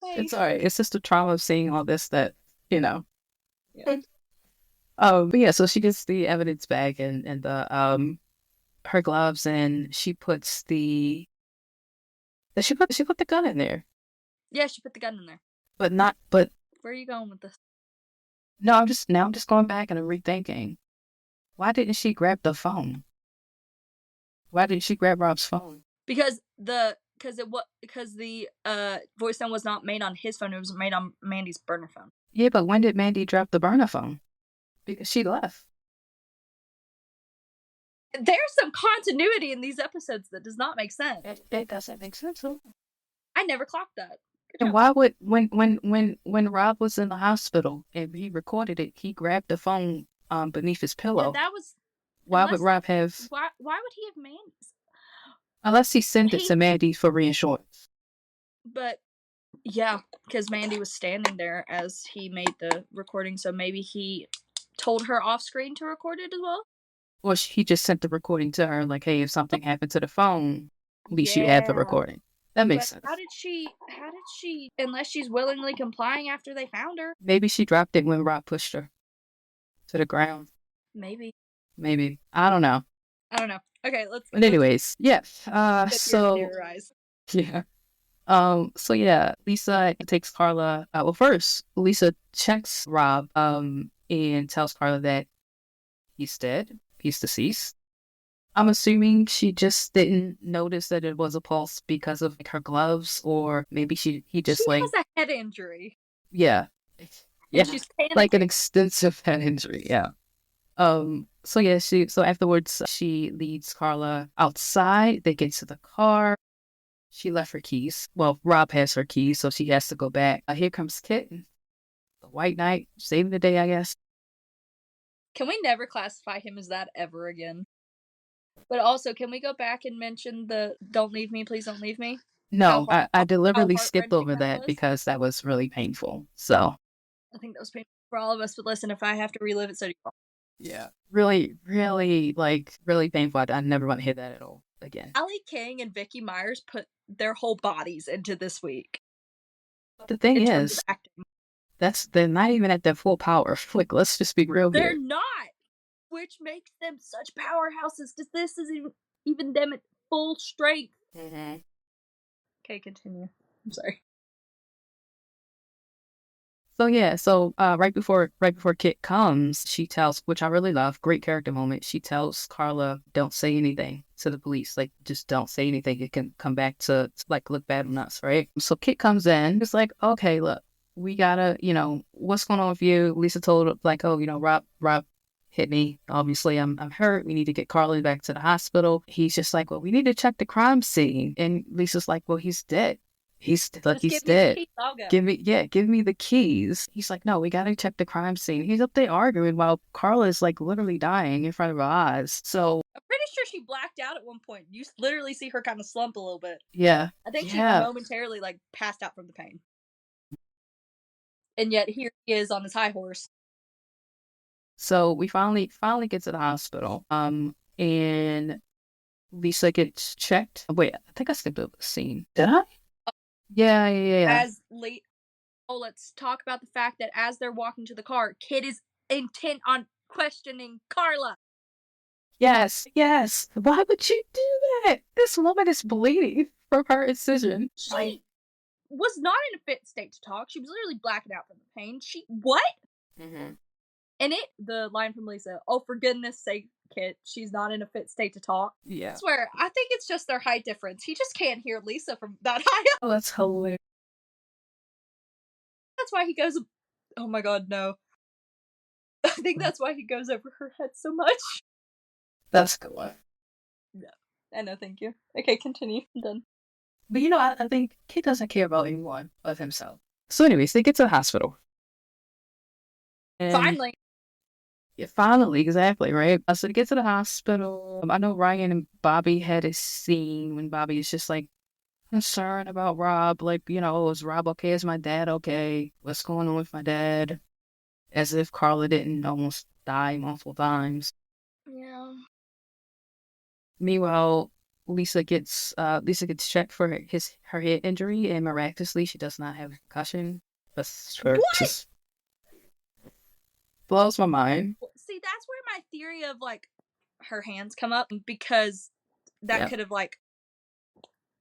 Hey. It's all right. It's just the trauma of seeing all this that, you know. Yeah. But yeah, so she gets the evidence bag and the her gloves, and she puts she put the gun in there. Yeah, she put the gun in there. But not but Where are you going with this? no, I'm just going back and I'm rethinking. Why didn't she grab the phone? Why didn't she grab Rob's phone? Because the voice note was not made on his phone, it was made on Mandy's burner phone. Yeah, but when did Mandy drop the burner phone? Because she left. There's some continuity in these episodes that does not make sense. It doesn't make sense. I never clocked that. Good And job. why would when Rob was in the hospital and he recorded it, he grabbed the phone beneath his Yeah, pillow. that was Why would Rob have why would he have Mandy's? unless he sent it to Mandy for reassurance? But yeah, because Mandy was standing there as he made the recording, so maybe he told her off screen to record it as well. Or he just sent the recording to her, like, hey, if something happened to the phone, at least you have the recording. That makes sense. How did she, unless she's willingly complying after they found her? Maybe she dropped it when Rob pushed her to the ground. Maybe. Maybe. I don't know. Okay, But anyways, yeah. So theorize. yeah. So yeah, Lisa takes Carla. Well, first, Lisa checks Rob. And tells Carla that he's dead. He's deceased. I'm assuming she just didn't notice that it was a pulse because of like, her gloves, or maybe he just She like has a head injury. yeah, yeah, And she's panicking. like an extensive head injury. Yeah. So yeah, so afterwards she leads Carla outside. They get to the car. She left her keys. Well, Rob has her keys, so she has to go back. Here comes Kit, the White Knight, saving the day, I guess. Can we never classify him as that ever again? But also, can we go back and mention the "Don't leave me, please don't leave me"? No, I deliberately skipped heart-wrenching over that was? because that was really painful. So I think that was painful for all of us. But listen, if I have to relive it, so do you. Yeah. Really, really, like, really painful. I never want to hear that at all again. Allie King and Vicky Myers put their whole bodies into this week The thing in terms of is, acting. they're not even at their full power. Like, let's just be real They're here. not, which makes them such powerhouses because this is even them at full strength. Mhm. Okay, continue. I'm sorry. So yeah, right before Kit comes, she tells, which I really love, great character moment. She tells Carla, "Don't say anything to the police. Like, just don't say anything. It can come back to like look bad on us, right?" So Kit comes in. It's like, okay, look, we gotta, what's going on with you? Lisa told like, oh, Rob hit me. Obviously, I'm hurt. We need to get Carly back to the hospital. He's just like, well, we need to check the crime scene, and Lisa's like, well, he's dead. Just He's give me the dead. keys, I'll go. Give me the keys. He's like, no, we gotta check the crime scene. He's up there arguing while Carla is like literally dying in front of our eyes. So I'm pretty sure she blacked out at one point. You literally see her kind of slump a little bit. yeah, I think she yeah. momentarily like passed out from the pain. And yet here he is on his high horse. So we finally get to the hospital. And Lisa gets checked. Wait, I think I skipped over the scene. Did I? Yeah. As late let's talk about the fact that as they're walking to the car, Kid is intent on questioning Carla. Yes. Why would you do that? This woman is bleeding from her incision. She was not in a fit state to talk. She was literally blacking out from the pain. What? Mm-hmm. And the line from Lisa, oh, for goodness sake, Kid, she's not in a fit state to talk. Yeah. I swear, I think it's just their height difference. He just can't hear Lisa from that high up. Oh, that's hilarious. That's why he goes, oh my god, no. I think that's why he goes over her head so much. That's a good one. No. I know, thank you. Okay, continue. I'm done. But I think Kid doesn't care about anyone but himself. So anyways, they get to the hospital. And Finally. yeah, finally, exactly, right? So they get to the hospital. I know Ryan and Bobby had a scene when Bobby is just like concerned about Rob. Like, is Rob okay? Is my dad okay? What's going on with my dad? As if Carla didn't almost die multiple times. Yeah. Meanwhile, Lisa gets checked for her head injury, and miraculously, she does not have a concussion. That's just blows my mind. See, that's where my theory of like her hands come up because that could have like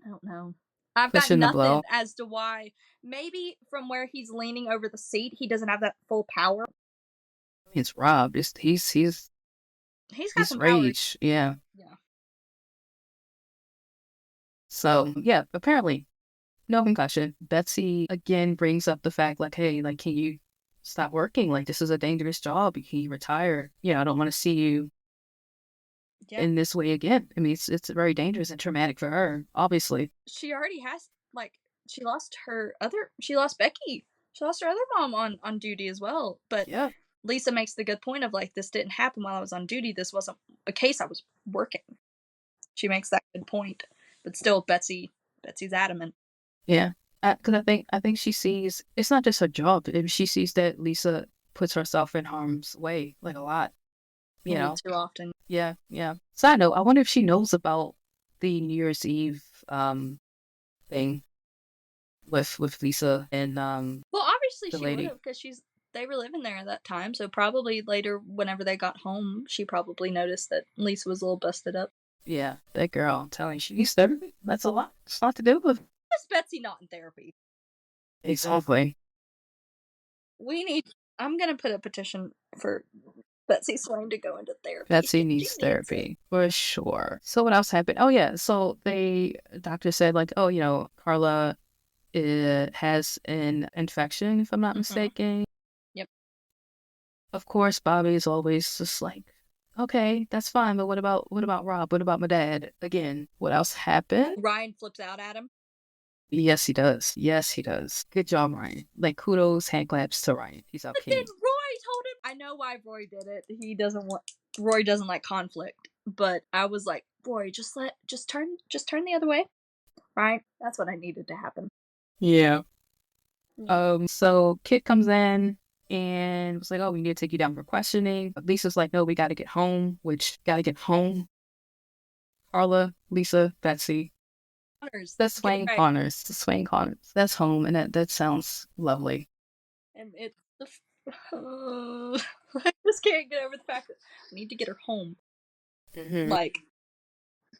I don't know. I've got Pushing the blow. nothing as to why. Maybe from where he's leaning over the seat, he doesn't have that full power. It's Rob. He's He's got some power. rage. Yeah. Yeah. So yeah, apparently no concussion. Betsy again brings up the fact like, hey, like, can you stop working? Like, this is a dangerous job. Can you retire? I don't want to see you in this way again. I mean, it's very dangerous and traumatic for her, obviously. She already has like she lost Becky. She lost her other mom on duty as well. But Yeah. Lisa makes the good point of like this didn't happen while I was on duty. This wasn't a case I was working. She makes that good point. But still Betsy's adamant. Yeah. Because I think she sees it's not just her job. She sees that Lisa puts herself in harm's way like a lot. Too often. Yeah. Side note, I wonder if she knows about the New Year's Eve thing with Lisa and well, obviously the she would lady. have because they were living there at that time. So probably later, whenever they got home, she probably noticed that Lisa was a little busted up. Yeah, that girl, I'm telling you, she needs therapy. That's a lot. It's a lot to do with. Why is Betsy not in therapy? Exactly. I'm gonna put a petition for Betsy Swain to go into therapy. Betsy needs therapy for sure. So what else happened? Oh yeah, so doctor said like, oh, Carla has an infection, if I'm not mistaken. Yep. Of course, Bobby is always just like, okay, that's fine, but what about Rob? What about my dad? Again, what else happened? Ryan flips out at him. Yes, he does. Good job, Ryan. Like, kudos, hand claps to Ryan. He's our king. Then Roy told him. I know why Roy did it. Roy doesn't like conflict. But I was like, Roy, just turn the other way. Right? That's what I needed to happen. Yeah. So Kit comes in and was like, "Oh, we need to take you down for questioning." Lisa's like, "No, we got to get home," which got to get home. Carla, Lisa, Betsy. Connors, That's get it Swain right. Connors. The Swain Connors. That's home, and that sounds lovely. And it's the. I just can't get over the fact that I need to get her home. Mm-hmm. Like,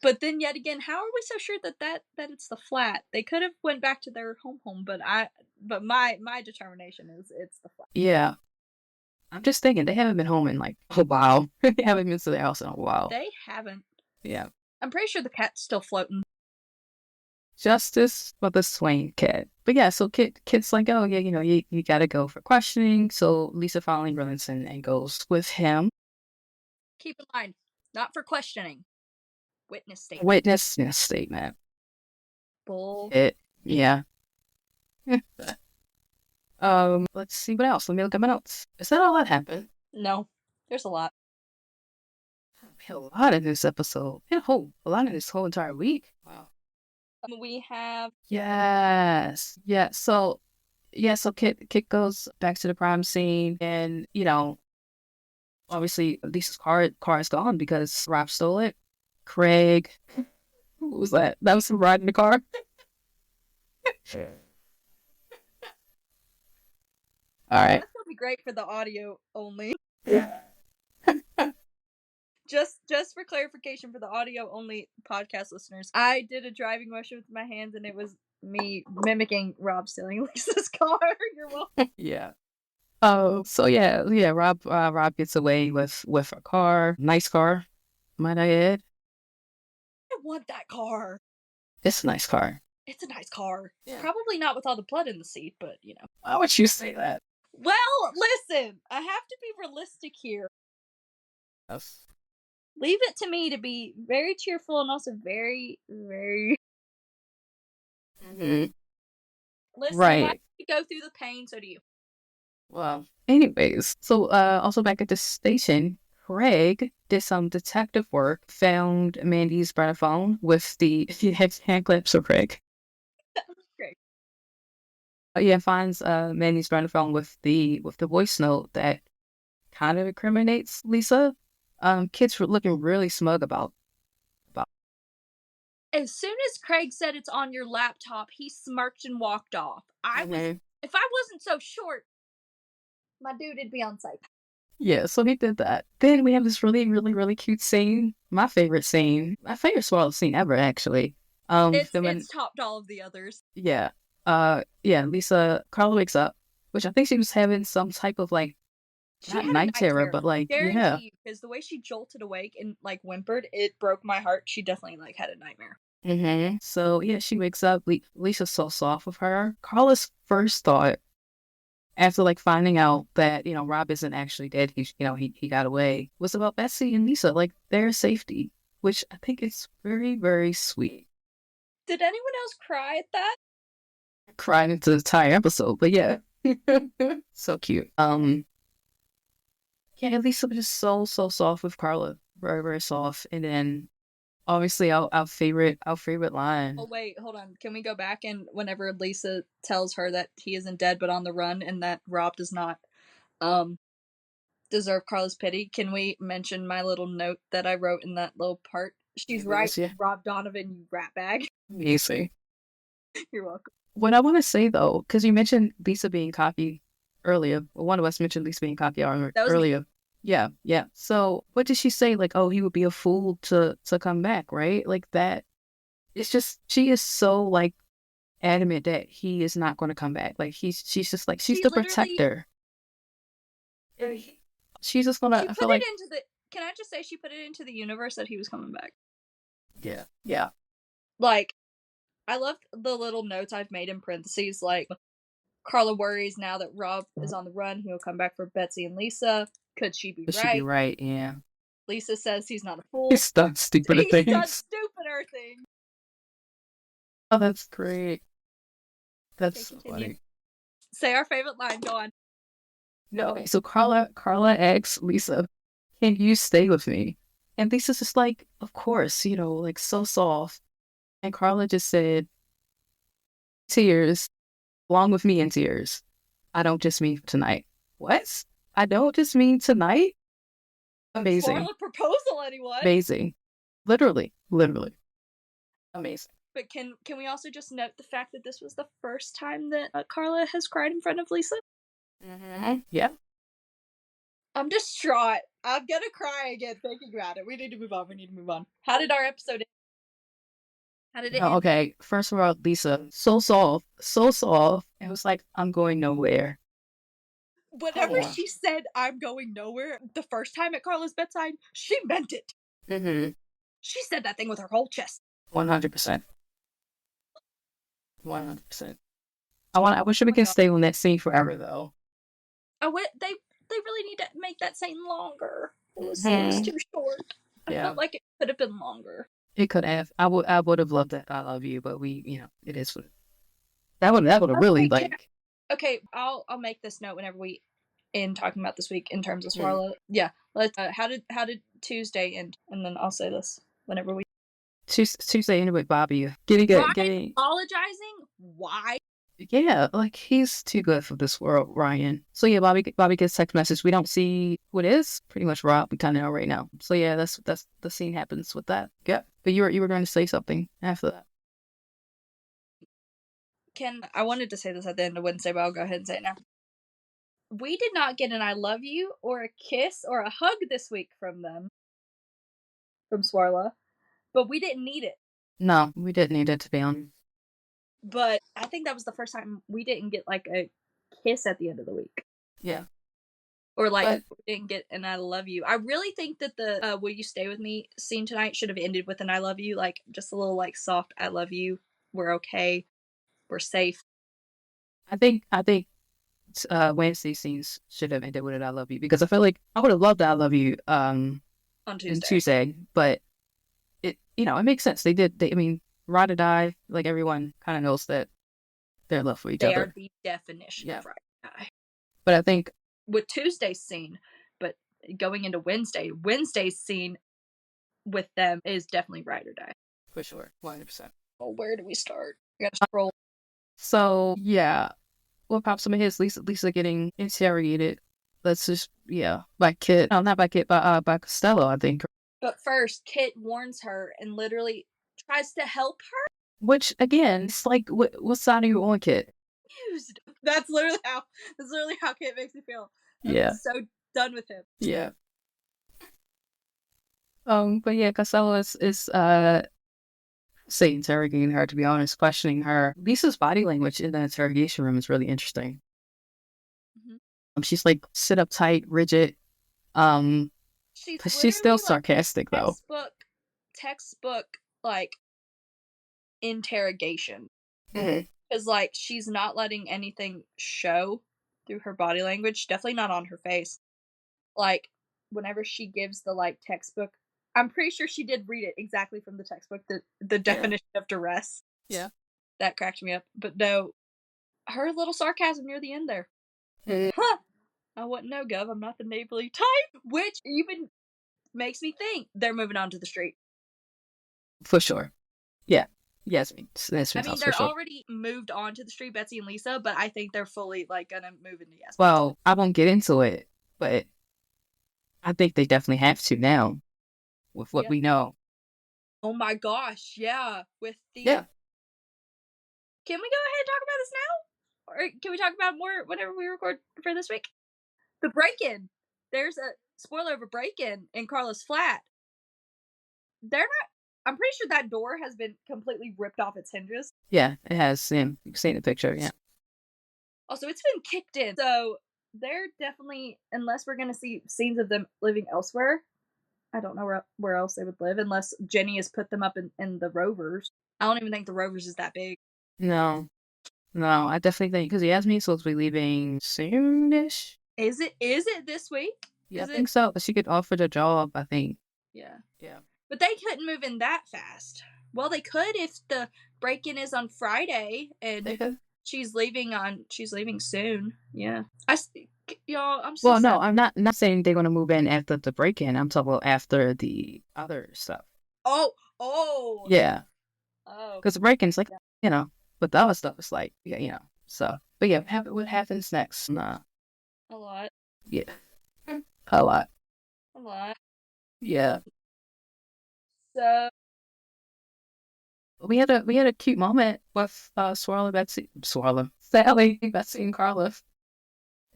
but then yet again, how are we so sure that it's the flat? They could have went back to their home, but my determination is it's the flat. Yeah, I'm just thinking they haven't been home in like a while. They haven't been to their house in a while. They haven't. Yeah. I'm pretty sure the cat's still floating. Justice for the Swain kid. But yeah, so kid's like, oh yeah, you gotta go for questioning. So Lisa finally runs in and goes with him. Keep in mind, not for questioning. Witness statement. Witness statement. Bull. Yeah. Let's see what else. Let me look at my notes. Is that all that happened? No, there's a lot. A lot in this episode. A lot in this whole entire week. Wow. We have Yes. Yeah. So Kit goes back to the crime scene, and obviously Lisa's car is gone because Rob stole it. Craig, who was that? That was him riding the car. All right. This will be great for the audio only. Yeah. Just for clarification for the audio only podcast listeners, I did a driving motion with my hands and it was me mimicking Rob stealing Lisa's car. You're welcome. Yeah. Oh, so yeah. Rob gets away with a car, nice car, might I add. I want that car. It's a nice car. It's a nice car. Yeah. Probably not with all the blood in the seat, but Why would you say that? Well, listen, I have to be realistic here. Yes. Leave it to me to be very cheerful and also very, very. Mm-hmm. Listen, right. if I go through the pain, so do you. Well, anyways, so also back at the station, Craig did some detective work, found Mandy's burner phone with the hand clips of Craig. Great. Yeah, finds Mandy's burner phone with the voice note that kind of incriminates Lisa. Kids were looking really smug about. As soon as Craig said it's on your laptop, he smirked and walked off. If I wasn't so short, my dude would be on site. Yeah, so he did that. Then we have this really, really, really cute scene. My favorite swallow scene ever, actually. It's topped all of the others. Yeah. Carla wakes up, which I think she was having some type of like, not night terror, but like, yeah. Because the way she jolted awake and like whimpered, it broke my heart. She definitely like had a nightmare. Mm-hmm. So yeah, she wakes up. Lisa's so soft with her. Carla's first thought, after like finding out that Rob isn't actually dead, he got away, was about Betsy and Lisa, like their safety, which I think is very, very sweet. Did anyone else cry at that? I cried into the entire episode, but yeah, so cute. Yeah, Lisa was just so soft with Carla, very, very soft, and then obviously our favorite line. Oh wait, hold on. Can we go back and whenever Lisa tells her that he isn't dead but on the run and that Rob does not deserve Carla's pity, can we mention my little note that I wrote in that little part? She's right, yeah. Rob Donovan, you rat bag. Easy. You're welcome. What I want to say though, because you mentioned Lisa being cocky earlier, one of us mentioned Lisa being cocky earlier. Yeah. So what did she say? Like, oh, he would be a fool to come back, right? Like that. It's just, she is so like adamant that he is not going to come back. Like she's just like, she's the protector. She's just gonna. I feel like. Can I just say she put it into the universe that he was coming back? Yeah. Like, I love the little notes I've made in parentheses. Like, Carla worries now that Rob is on the run. He'll come back for Betsy and Lisa. Could she be right? She be right, yeah. Lisa says he's not a fool. He's done stupider things. He's done stupider things. Oh, that's great. That's so funny. Say our favorite line. Go on. No, okay, so Carla asks Lisa, "Can you stay with me?" And Lisa's just like, "Of course," like so soft. And Carla just said, "Tears, along with me in tears. I don't just mean tonight." what? I don't just mean tonight. Amazing. Sparla proposal, anyone? Amazing. Literally. Amazing. But can we also just note the fact that this was the first time that Carla has cried in front of Lisa? Yeah. I'm distraught. I'm gonna cry again thinking about it. We need to move on. How did our episode end? How did it end? Okay. First of all, Lisa, so soft. It was like, I'm going nowhere. Whenever she said, I'm going nowhere, the first time at Carla's bedside, she meant it. She said that thing with her whole chest. 100%. 100%. I wish we could stay on that scene forever, though. They really need to make that scene longer. It was too short. I felt like it could have been longer. It could have. I would have loved that. I love you, but it is. That would have really like. Okay, I'll make this note whenever we end talking about this week in terms of Swarla. Yeah, let's. How did Tuesday end? And then I'll say this whenever we. Tuesday ended with Bobby getting apologizing. Why? Yeah, like he's too good for this world, Ryan. So yeah, Bobby gets text message. We don't see what is pretty much Rob. We kind of know right now. So yeah, that's the scene happens with that. Yeah, but you were going to say something after that. I wanted to say this at the end of Wednesday, but I'll go ahead and say it now. We did not get an I love you or a kiss or a hug this week from Swarla, but we didn't need it. No, we didn't need it, to be honest. But I think that was the first time we didn't get like a kiss at the end of the week. Yeah. Or like we didn't get an I love you. I really think that the will you stay with me scene tonight should have ended with an I love you, like just a little like soft I love you. We're okay. We're safe. I think Wednesday scenes should have ended with an I love you, because I feel like I would have loved that I love you on Tuesday, but it makes sense. I mean, ride or die, like everyone kind of knows that they're in love for each other. They are the definition of ride or die. But I think with Tuesday's scene, but going into Wednesday's scene with them is definitely ride or die. For sure, 100%. Well, where do we start? We gotta scroll. So yeah, what pops in my head is Lisa getting interrogated. Let's just by Kit. No, not by Kit, by Costello, I think. But first, Kit warns her and literally tries to help her. Which again, it's like, what side are you on, Kit? Confused. That's literally how Kit makes me feel. I'm so done with him. Yeah. But yeah, Costello is say interrogating her, to be honest, questioning her. Lisa's body language in the interrogation room is really interesting. She's like sit up tight, rigid. She's still like sarcastic though. Textbook like interrogation. Because like she's not letting anything show through her body language. Definitely not on her face. Like whenever she gives the like textbook, I'm pretty sure she did read it exactly from the textbook, the definition of duress. Yeah. That cracked me up. But no, her little sarcasm near the end there. I wouldn't know, Gov. I'm not the neighborly type. Which even makes me think they're moving on to the street. For sure. Yeah. Yes. I mean, they're already moved on to the street, Betsy and Lisa, but I think they're fully like gonna move into Yes. Well, I won't get into it, but I think they definitely have to now, with what we know. Oh my gosh, yeah. With the Can we go ahead and talk about this now? Or can we talk about more whenever we record for this week? The break-in. There's a spoiler of a break-in in Carla's flat. I'm pretty sure that door has been completely ripped off its hinges. Yeah, it has. Yeah, you've seen the picture, yeah. Also, it's been kicked in. So they're definitely, unless we're going to see scenes of them living elsewhere, I don't know where else they would live, unless Jenny has put them up in the Rovers. I don't even think the Rovers is that big. No, I definitely think, because Yasmin's supposed to be leaving soonish. Is it this week? Yeah, I think so. But she could offer the job, I think. Yeah. But they couldn't move in that fast. Well, they could if the break-in is on Friday and she's leaving soon. Yeah. I'm so sad. No, I'm not saying they're going to move in after the break-in. I'm talking about after the other stuff. Oh. Yeah. Oh. Because the break-in's like, but the other stuff is like, so. But yeah, what happens next? A lot. Yeah, a lot. A lot. Yeah, So, we had a cute moment with Sally, Betsy, and Carla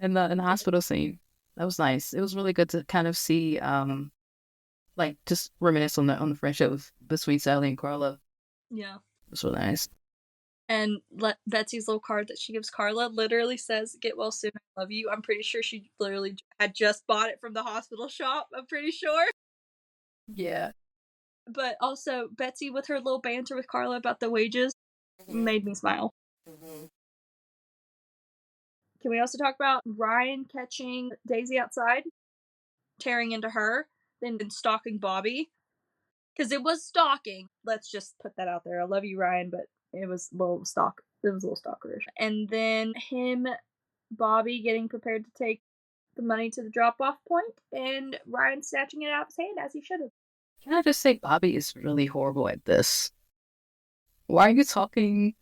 in the hospital scene. That was nice. It was really good to kind of see like just reminisce on the friendship between Sally and Carla. yeah. It was really nice. And Betsy's little card that she gives Carla literally says, "Get well soon, I love you." I'm pretty sure she literally had just bought it from the hospital shop. I'm pretty sure. Yeah. But also, Betsy with her little banter with Carla about the wages made me smile. Mhm. Can we also talk about Ryan catching Daisy outside, tearing into her, then stalking Bobby? Because it was stalking. Let's just put that out there. I love you, Ryan, but it was a little stalk. It was a little stalkerish. And then Bobby getting prepared to take the money to the drop off point, and Ryan snatching it out of his hand as he should have. Can I just say Bobby is really horrible at this? Why are you talking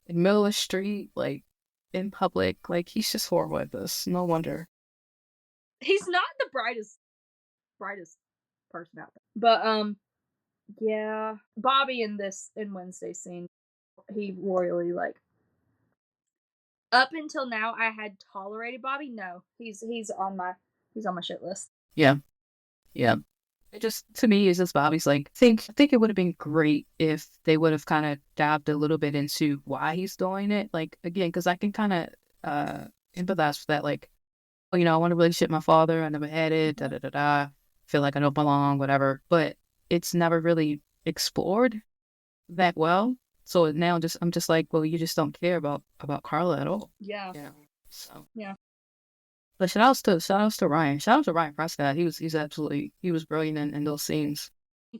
in the middle of the street, like in public? Like he's just horrible at this. No wonder. He's not the brightest person out there. But yeah. Bobby in Wednesday's scene, he royally like up until now I had tolerated Bobby. No, he's on my shit list. Yeah. Yeah. It just to me is just Bobby's like I think it would have been great if they would have kind of dived a little bit into why he's doing it. Like again, because I can kind of empathize with that. Like, oh, I want a relationship with my father. I never had it. Da da da da. Feel like I don't belong. Whatever. But it's never really explored that well. So now I'm just like, well, you just don't care about Carla at all. Yeah. Yeah. So. Yeah. But shout outs to Ryan. Shout out to Ryan Prescott. He was brilliant in those scenes.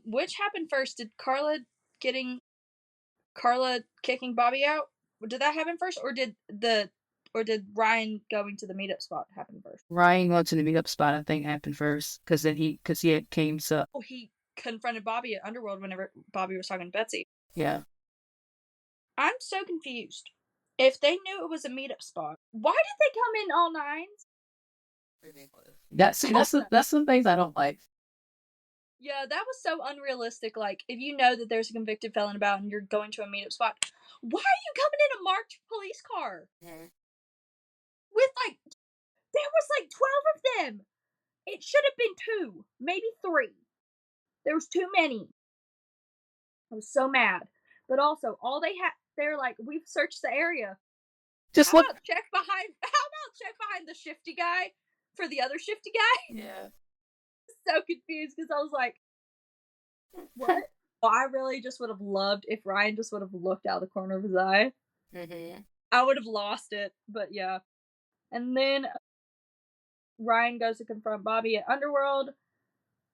Which happened first? Did Carla kicking Bobby out? Did that happen first, or did Ryan going to the meetup spot happen first? Ryan going to the meetup spot I think happened first because he had came to Oh, he confronted Bobby at Underworld whenever Bobby was talking to Betsy. yeah. I'm so confused. If they knew it was a meetup spot, why did they come in all nines? That's some things I don't like. Yeah, that was so unrealistic. Like, if you know that there's a convicted felon about and you're going to a meetup spot, why are you coming in a marked police car? With there was 12 of them. It should have been 2, maybe 3. There was too many. I was so mad. But also, they're like, we've searched the area. Just look. How about check behind the shifty guy for the other shifty guy? Yeah. So confused because I was like, what? Well, I really just would have loved if Ryan just would have looked out the corner of his eye. I would have lost it, but yeah. And then Ryan goes to confront Bobby at Underworld,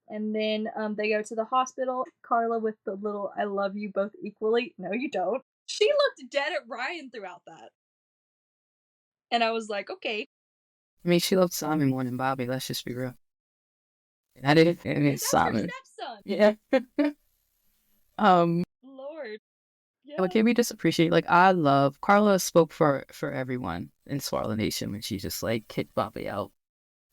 and then they go to the hospital. Carla with the little "I love you both equally." No, you don't. She looked dead at Ryan throughout that, and I was like, okay. I mean, she loved Simon more than Bobby. Let's just be real. I didn't. I mean, That's her Simon. stepson. Yeah. Lord. Yeah. But can we just appreciate? Like, I love Carla spoke for everyone in Swarla Nation when she just like kicked Bobby out,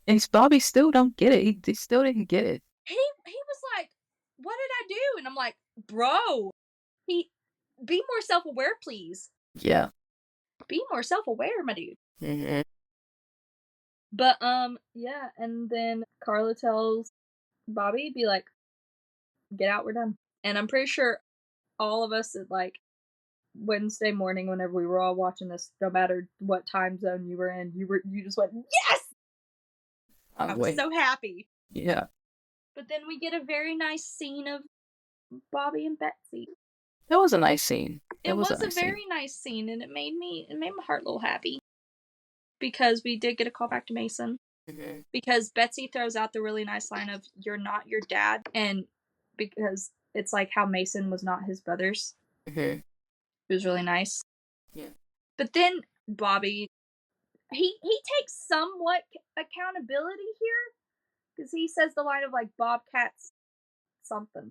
and Bobby still don't get it. He still didn't get it. He was like, "What did I do?" And I'm like, "Bro, he be more self-aware, please. Yeah. Be more self-aware, my dude." Mm-hmm. But yeah, and then Carla tells Bobby, "Be like, get out, we're done." And I'm pretty sure all of us at Wednesday morning, whenever we were all watching this, no matter what time zone you were in, you just went, "Yes!" I was so happy. Yeah. But then we get a very nice scene of Bobby and Betsy. That was a nice scene. It was a very nice scene, and it made my heart a little happy because we did get a call back to Mason. Mm-hmm. Because Betsy throws out the really nice line of "You're not your dad," and because it's like how Mason was not his brothers. Mm-hmm. It was really nice. Yeah. But then Bobby, he takes somewhat accountability here because he says the line of Bobcats something.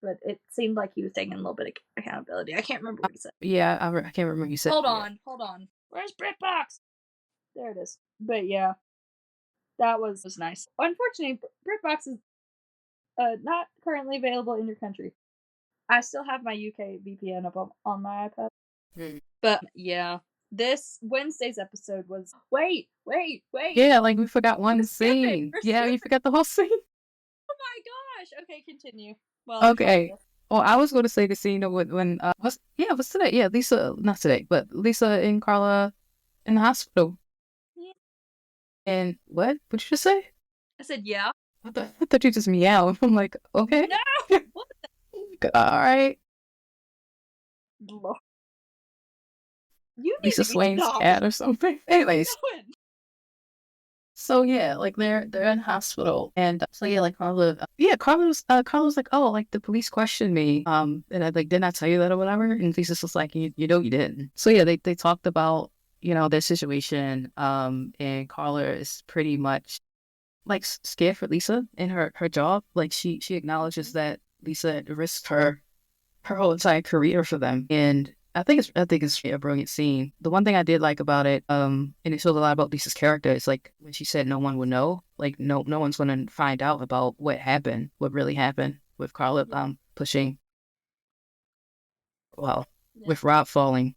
But it seemed like he was taking a little bit of accountability. I can't remember what he said. Yeah, I can't remember what you said. Hold on. Where's BritBox? There it is. But yeah. That was nice. Unfortunately, BritBox is not currently available in your country. I still have my UK VPN up on my iPad. But yeah, this Wednesday's episode was wait. Yeah, like we forgot one We're skipping. scene. We're Yeah, we skipping. forgot the whole scene. Oh my gosh. Okay, continue. Well, I'm Okay. Well, I was going to say the scene when it was today. Yeah, Lisa, not today, but Lisa and Carla in the hospital. Yeah. And what? What'd you just say? I said yeah. I thought you just meowed. I'm like, okay. No. What All right. the Lord. You need Lisa to be Swain's stopped. cat or something. Anyways, What? so yeah, like they're in hospital, and so yeah, like Carla was like, oh, like the police questioned me, and I like didn't I tell you that or whatever, and Lisa's just like, you know you didn't. So yeah, they talked about their situation, and Carla is pretty much like scared for Lisa and her job. Like she acknowledges that Lisa risked her whole entire career for them. And I think it's a brilliant scene. The one thing I did like about it, and it shows a lot about Lisa's character, is like when she said no one would know, like no one's gonna find out about what happened, what really happened with Carla pushing well, Yeah. with Rob falling,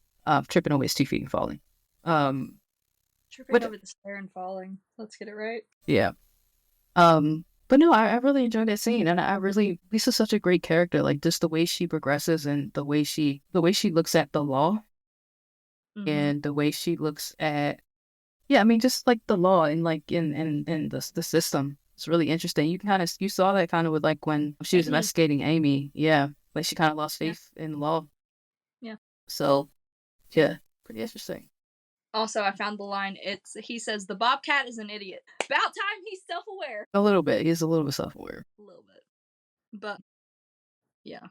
tripping over his 2 feet and falling. Tripping over the stair and falling. Let's get it right. Yeah. But no, I really enjoyed that scene, and Lisa's such a great character. Like just the way she progresses and the way she looks at the law and the way she looks at, yeah, I mean, just like the law and like in the system. It's really interesting. You saw that kind of with like when she was investigating Amy. Yeah, like she kind of lost faith in the law. Yeah. So, yeah, pretty interesting. Also, I found the line. He says the Bobcat is an idiot. About time he's self-aware. A little bit. He's a little bit self-aware. A little bit, but yeah.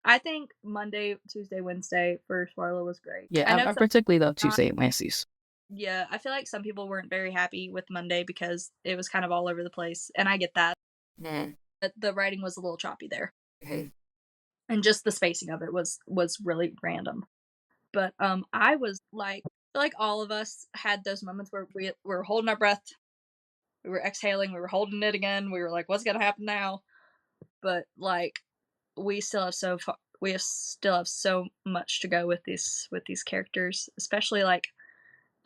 I think Monday, Tuesday, Wednesday for Swarla was great. Yeah, I particularly love Tuesday and Wednesdays. Yeah, I feel like some people weren't very happy with Monday because it was kind of all over the place, and I get that. But the writing was a little choppy there, and just the spacing of it was really random. But I was like, I feel like all of us had those moments where we were holding our breath, we were exhaling, we were holding it again, we were like, what's gonna happen now? But like, we still have so much to go with these characters, especially like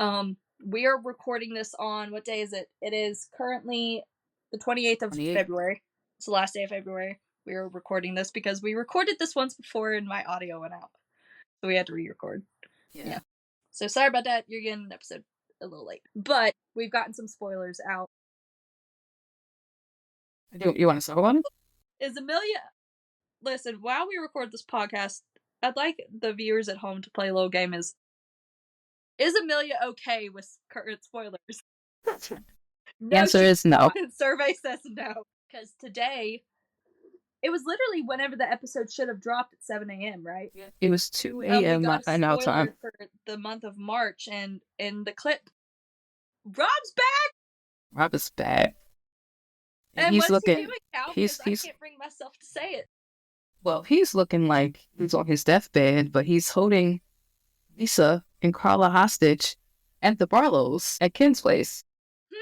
we are recording this on, what day is it? It is currently the 28th of February. It's the last day of February. We are recording this because we recorded this once before and my audio went out, so we had to re-record. Yeah. So sorry about that. You're getting an episode a little late, but we've gotten some spoilers out. You want to talk about it? Is Amelia? Listen, while we record this podcast, I'd like the viewers at home to play a little game. Is Amelia okay with current spoilers? The answer is no. Survey says no. Because today, it was literally whenever the episode should have dropped at 7 a.m., right? It was 2 a.m. by now time. For the month of March, and in the clip, Rob's back! Rob is back. And he's looking. I can't bring myself to say it. Well, he's looking like he's on his deathbed, but he's holding Lisa and Carla hostage at the Barlows at Ken's place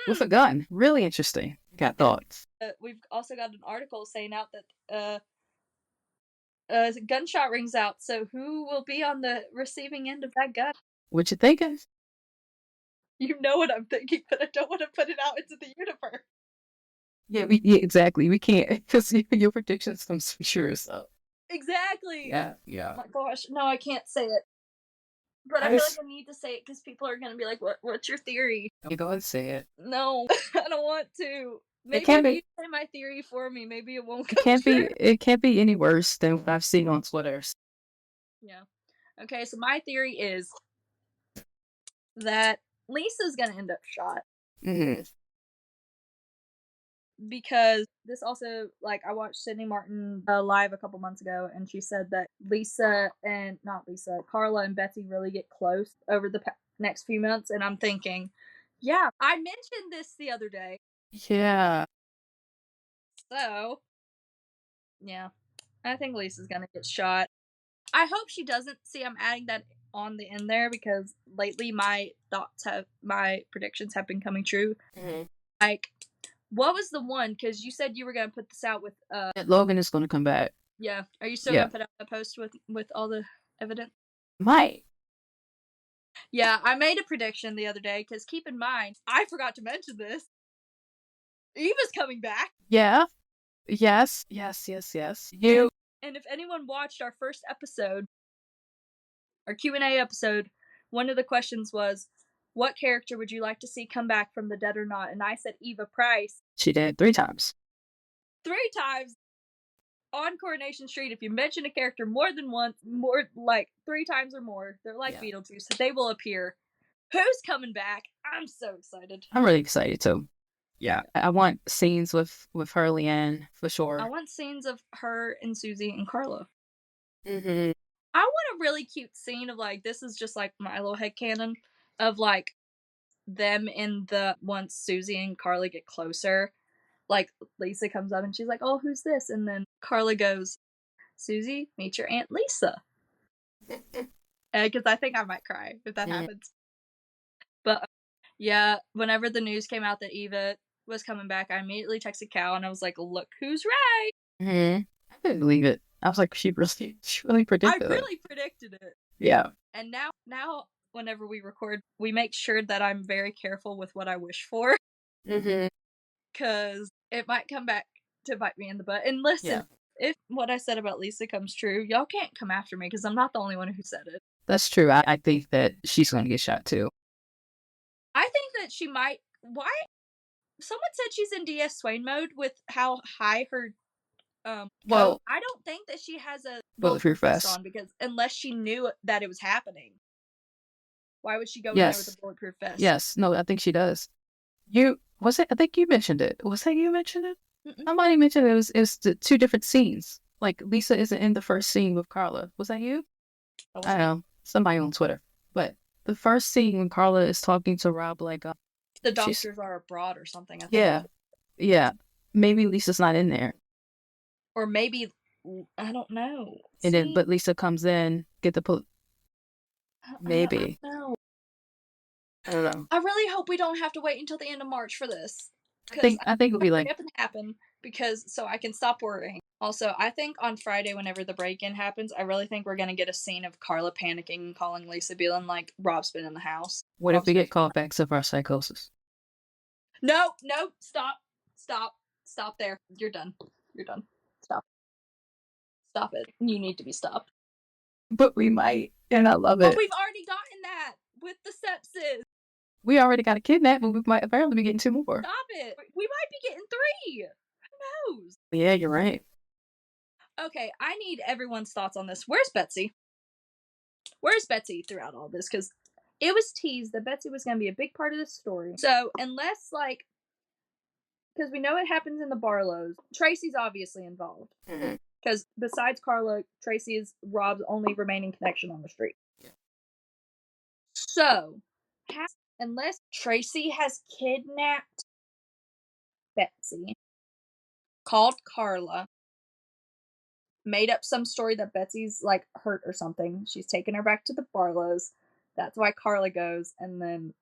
with a gun. Really interesting. Got thoughts. We've also got an article saying out that a gunshot rings out, so who will be on the receiving end of that gun? What you thinking? You know what I'm thinking, but I don't want to put it out into the universe. Yeah, exactly. We can't, because your predictions come sure, so. Exactly. Yeah. Oh my gosh, no, I can't say it. But I feel like I need to say it because people are gonna be like, "What's your theory?" You go and say it. No, I don't want to. Maybe if you say my theory for me, maybe it won't come true. It can't be any worse than what I've seen on Twitter. Yeah. Okay, so my theory is that Lisa's gonna end up shot. Because this also, like, I watched Sydney Martin live a couple months ago, and she said that Carla and Betsy really get close over the next few months, and I'm thinking, yeah, I mentioned this the other day. Yeah. So, yeah, I think Lisa's gonna get shot. I hope she doesn't. See, I'm adding that on the end there because lately my predictions have been coming true. Like, what was the one? Because you said you were gonna put this out with Logan is going to come back. Yeah. Are you still Yeah. gonna put out a post with all the evidence? Might. Yeah, I made a prediction the other day because keep in mind, I forgot to mention this. Eva's coming back. Yeah. Yes. Yes. Yes. Yes. You. And if anyone watched our first episode, our Q&A episode, one of the questions was, what character would you like to see come back from the dead or not? And I said Eva Price. She did 3 times. 3 times on Coronation Street. If you mention a character more than once, more like 3 times or more, they're like Beetlejuice. They will appear. Who's coming back? I'm so excited. I'm really excited too. Yeah. I want scenes with her, Leanne, for sure. I want scenes of her and Susie and Carla. Mm-hmm. I want a really cute scene of like, this is just like my little headcanon of like them in the once Susie and Carla get closer. Like Lisa comes up and she's like, "Oh, who's this?" And then Carla goes, "Susie, meet your Aunt Lisa." Because I think I might cry if that happens. But yeah, whenever the news came out that Eva was coming back, I immediately texted Cal and I was like, "Look who's right." Mm-hmm. I couldn't believe it. I was like, she really predicted it. I really predicted it. Yeah. And now, whenever we record, we make sure that I'm very careful with what I wish for. Mm-hmm. Because it might come back to bite me in the butt. And listen, if what I said about Lisa comes true, y'all can't come after me because I'm not the only one who said it. That's true. I think that she's going to get shot too. I think that she might. Why? Someone said she's in DS Swain mode with how high her. Well, I don't think that she has a bulletproof vest on because unless she knew that it was happening, why would she go in there with a bulletproof vest? Yes. No, I think she does. I think you mentioned it. Was that you mentioned it? Mm-mm. Somebody mentioned it was the 2 different scenes. Like Lisa isn't in the first scene with Carla. Was that you? I don't know. Somebody on Twitter. But the first scene when Carla is talking to Rob, like the doctors are abroad or something. I think. Yeah. Yeah. Maybe Lisa's not in there. Or maybe I don't know. And then, but Lisa comes in, get the maybe. I don't know. I really hope we don't have to wait until the end of March for this. I think it'll be like happen because so I can stop worrying. Also, I think on Friday, whenever the break-in happens, I really think we're gonna get a scene of Carla panicking and calling Lisa, being like, "Rob's been in the house." What if we get callbacks of our psychosis? No, stop there. You're done. Stop it. You need to be stopped. But we might, and I love it. But we've already gotten that with the sepsis. We already got a kidnap, but we might apparently be getting 2 more. Stop it. We might be getting 3. Who knows? Yeah, you're right. Okay, I need everyone's thoughts on this. Where's Betsy? Where's Betsy throughout all this? Because it was teased that Betsy was going to be a big part of this story. So, unless, like, because we know it happens in the Barlows, Tracy's obviously involved. Because besides Carla, Tracy is Rob's only remaining connection on the street. Yeah. So, unless Tracy has kidnapped Betsy, called Carla, made up some story that Betsy's like hurt or something. She's taken her back to the Barlows. That's why Carla goes, and then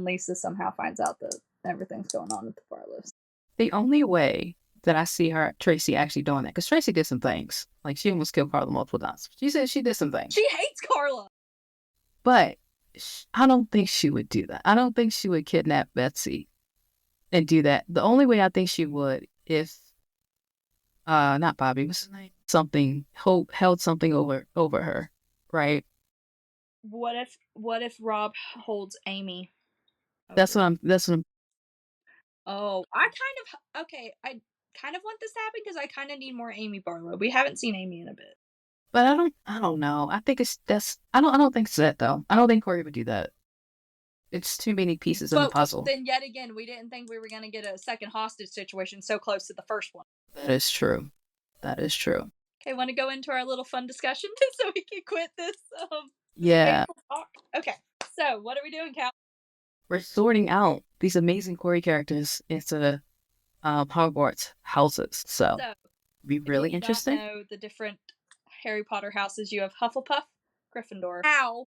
Lisa somehow finds out that everything's going on at the Barlows. The only way that I see Tracy actually doing that, because Tracy did some things. Like, she almost killed Carla multiple times. She said she did some things. She hates Carla. But I don't think she would do that. I don't think she would kidnap Betsy and do that. The only way I think she would if not Bobby, what's his name? Something held something over her, right? What if Rob holds Amy? That's what I'm. Oh, I kind of want this to happen because I kind of need more Amy Barlow. We haven't seen Amy in a bit. But I don't know. I think I don't think it's that though. I don't think Corey would do that. It's too many pieces of the puzzle. Then yet again, we didn't think we were going to get a second hostage situation so close to the first one. That is true. Okay, want to go into our little fun discussion so we can quit this? Yeah. Okay, so what are we doing, Cal? We're sorting out these amazing Corey characters into Hogwarts houses. So be really interesting. If you don't know the different Harry Potter houses, you have Hufflepuff, Gryffindor. How?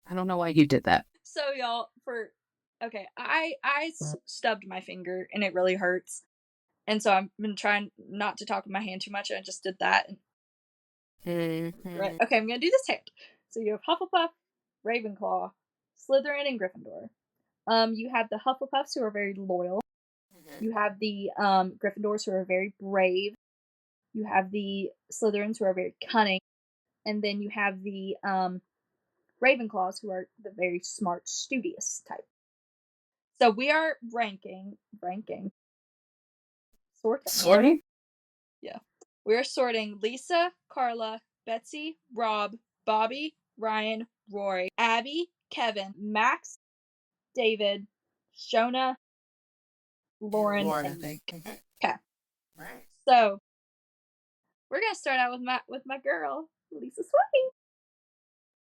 I don't know why you did that. So y'all, for Okay, I stubbed my finger and it really hurts, and so I've been trying not to talk with my hand too much. And I just did that. Right. Okay, I'm gonna do this hand. So you have Hufflepuff, Ravenclaw, Slytherin, and Gryffindor. You have the Hufflepuffs who are very loyal. You have the Gryffindors who are very brave. You have the Slytherins who are very cunning, and then you have the Ravenclaws who are the very smart, studious type. So we are Sorting? Yeah. We are sorting Lisa, Carla, Betsy, Rob, Bobby, Ryan, Roy, Abby, Kevin, Max, David, Shona, Lauren, Lauren, I and think. Okay. Right. So we're gonna start out with my girl, Lisa Swain.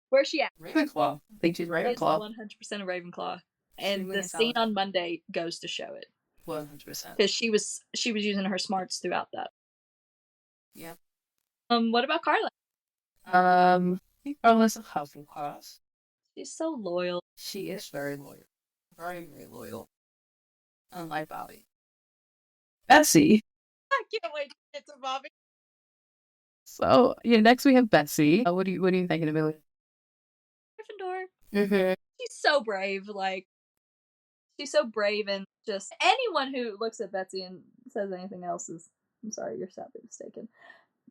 Where's she at? Ravenclaw. I think she's She is Ravenclaw. 100% a Ravenclaw, She and the went scene intelligent. on Monday goes to show it 100%. because she was using her smarts throughout that. Yep. What about Carla? I think Carla's a Hufflepuff. She's so loyal. She is very loyal. Very, very loyal. Unlike Bobby. Betsy. I can't wait to get to Bobby. So yeah, next we have Betsy. What do you think, Amelia? Gryffindor. Mm-hmm. She's so brave. Like she's so brave, and just anyone who looks at Betsy and says anything else is, I'm sorry, you're sadly mistaken.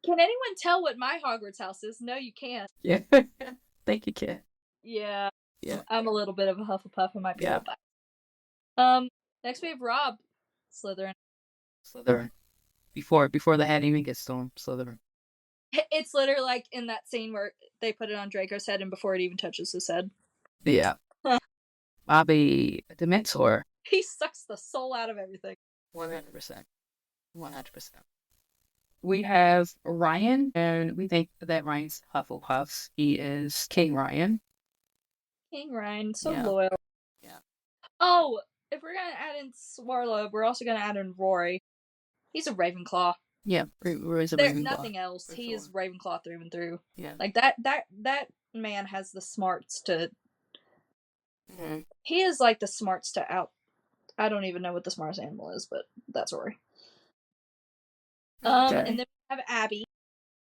Can anyone tell what my Hogwarts house is? No, you can't. Yeah. Thank you, kid. Yeah. Yeah. I'm a little bit of a Hufflepuff. I might be a Yeah. little biased. Next we have Rob, Slytherin. Slytherin. Before the hat even gets to him, Slytherin. It's literally like in that scene where they put it on Draco's head and before it even touches his head. Yeah. Bobby, the mentor. He sucks the soul out of everything. 100%. 100%. We have Ryan, and we think that Ryan's Hufflepuff. He is King Ryan. King Ryan, so Yeah. loyal. Yeah. Oh, if we're gonna add in Swarlow, we're also gonna add in Rory. He's a Ravenclaw. Yeah, Rory's a There's Ravenclaw. nothing else. For He sure. is Ravenclaw through and through. Yeah. Like that man has the smarts to. Mm-hmm. He is like the smarts to out. I don't even know what the smartest animal is, but that's Rory. Okay. And then we have Abby.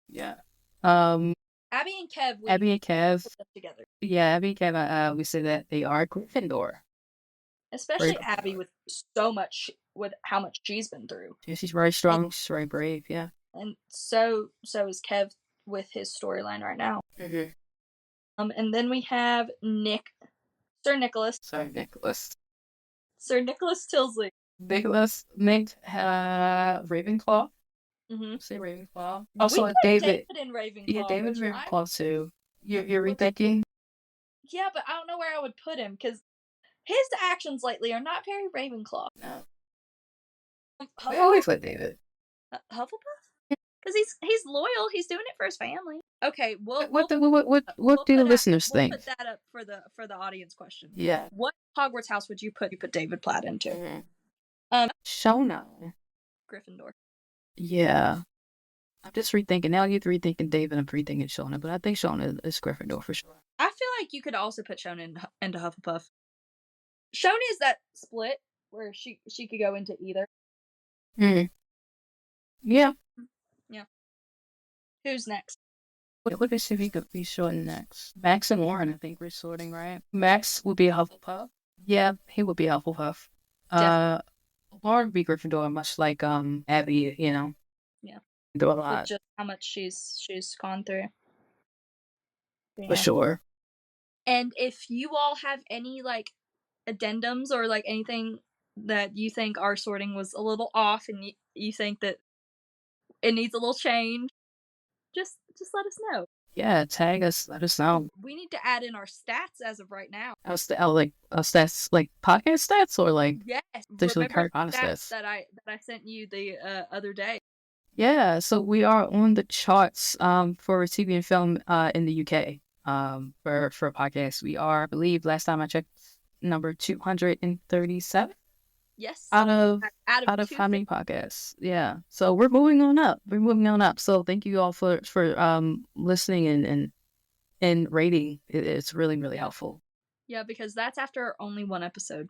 Yeah. Abby and Kev. Abby and Kev. Put them together. Yeah, Abby and Kev. We say that they are Gryffindor. Especially Gryffindor. Abby with so much, with how much she's been through. Yeah, she's very strong. She's very brave. Yeah. And so is Kev with his storyline right now. Mm-hmm. And then we have Sir Nicholas. Sorry, Nicholas. Sir Nicholas Tilsley. Nick Ravenclaw. Mm-hmm. Say Ravenclaw. Also, David in Ravenclaw. Yeah, David's Ravenclaw too. You're rethinking? Yeah, but I don't know where I would put him because his actions lately are not very Ravenclaw. No. I always like David. Hufflepuff? Because he's loyal. He's doing it for his family. Okay, What do the listeners think? We'll put that up for the audience question. Yeah. What Hogwarts house would you put David Platt into? Mm-hmm. Shona. Gryffindor. Yeah. I'm just rethinking. Now you're rethinking David. I'm rethinking Shona, but I think Shona is Gryffindor for sure. I feel like you could also put Shona into Hufflepuff. Shona is that split where she could go into either. Hmm. Yeah. Yeah. Who's next? What is if he could be sorting next? Max and Lauren, I think we're sorting, right? Max would be a Hufflepuff. Yeah, he would be a Hufflepuff. Lauren would be Gryffindor, much like Abby, you know. Yeah. Do a lot. With just how much she's gone through. Yeah. For sure. And if you all have any like addendums or like anything that you think our sorting was a little off and you think that it needs a little change, just let us know. Yeah, tag us, let us know. We need to add in our stats as of right now. Stats, like podcast stats, or like yes, there's like remember hard stats that I sent you the other day. Yeah, so we are on the charts for TV and film in the UK for podcasts. We are, I believe, last time I checked, number 237. Yes. Out of how many podcasts? Yeah. So we're moving on up. So thank you all for listening and rating. It's really, really helpful. Yeah, because that's after only one episode.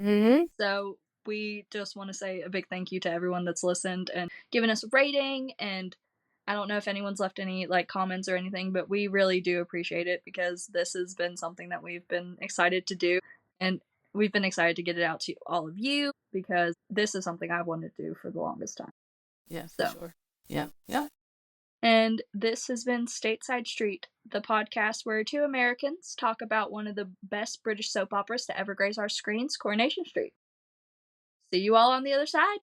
Mm-hmm. So we just want to say a big thank you to everyone that's listened and given us a rating. And I don't know if anyone's left any like comments or anything, but we really do appreciate it because this has been something that we've been excited to do. And we've been excited to get it out to all of you because this is something I've wanted to do for the longest time. Yeah, for So, sure. Yeah. Yeah. and this has been Stateside Street, the podcast where two Americans talk about one of the best British soap operas to ever grace our screens, Coronation Street. See you all on the other side.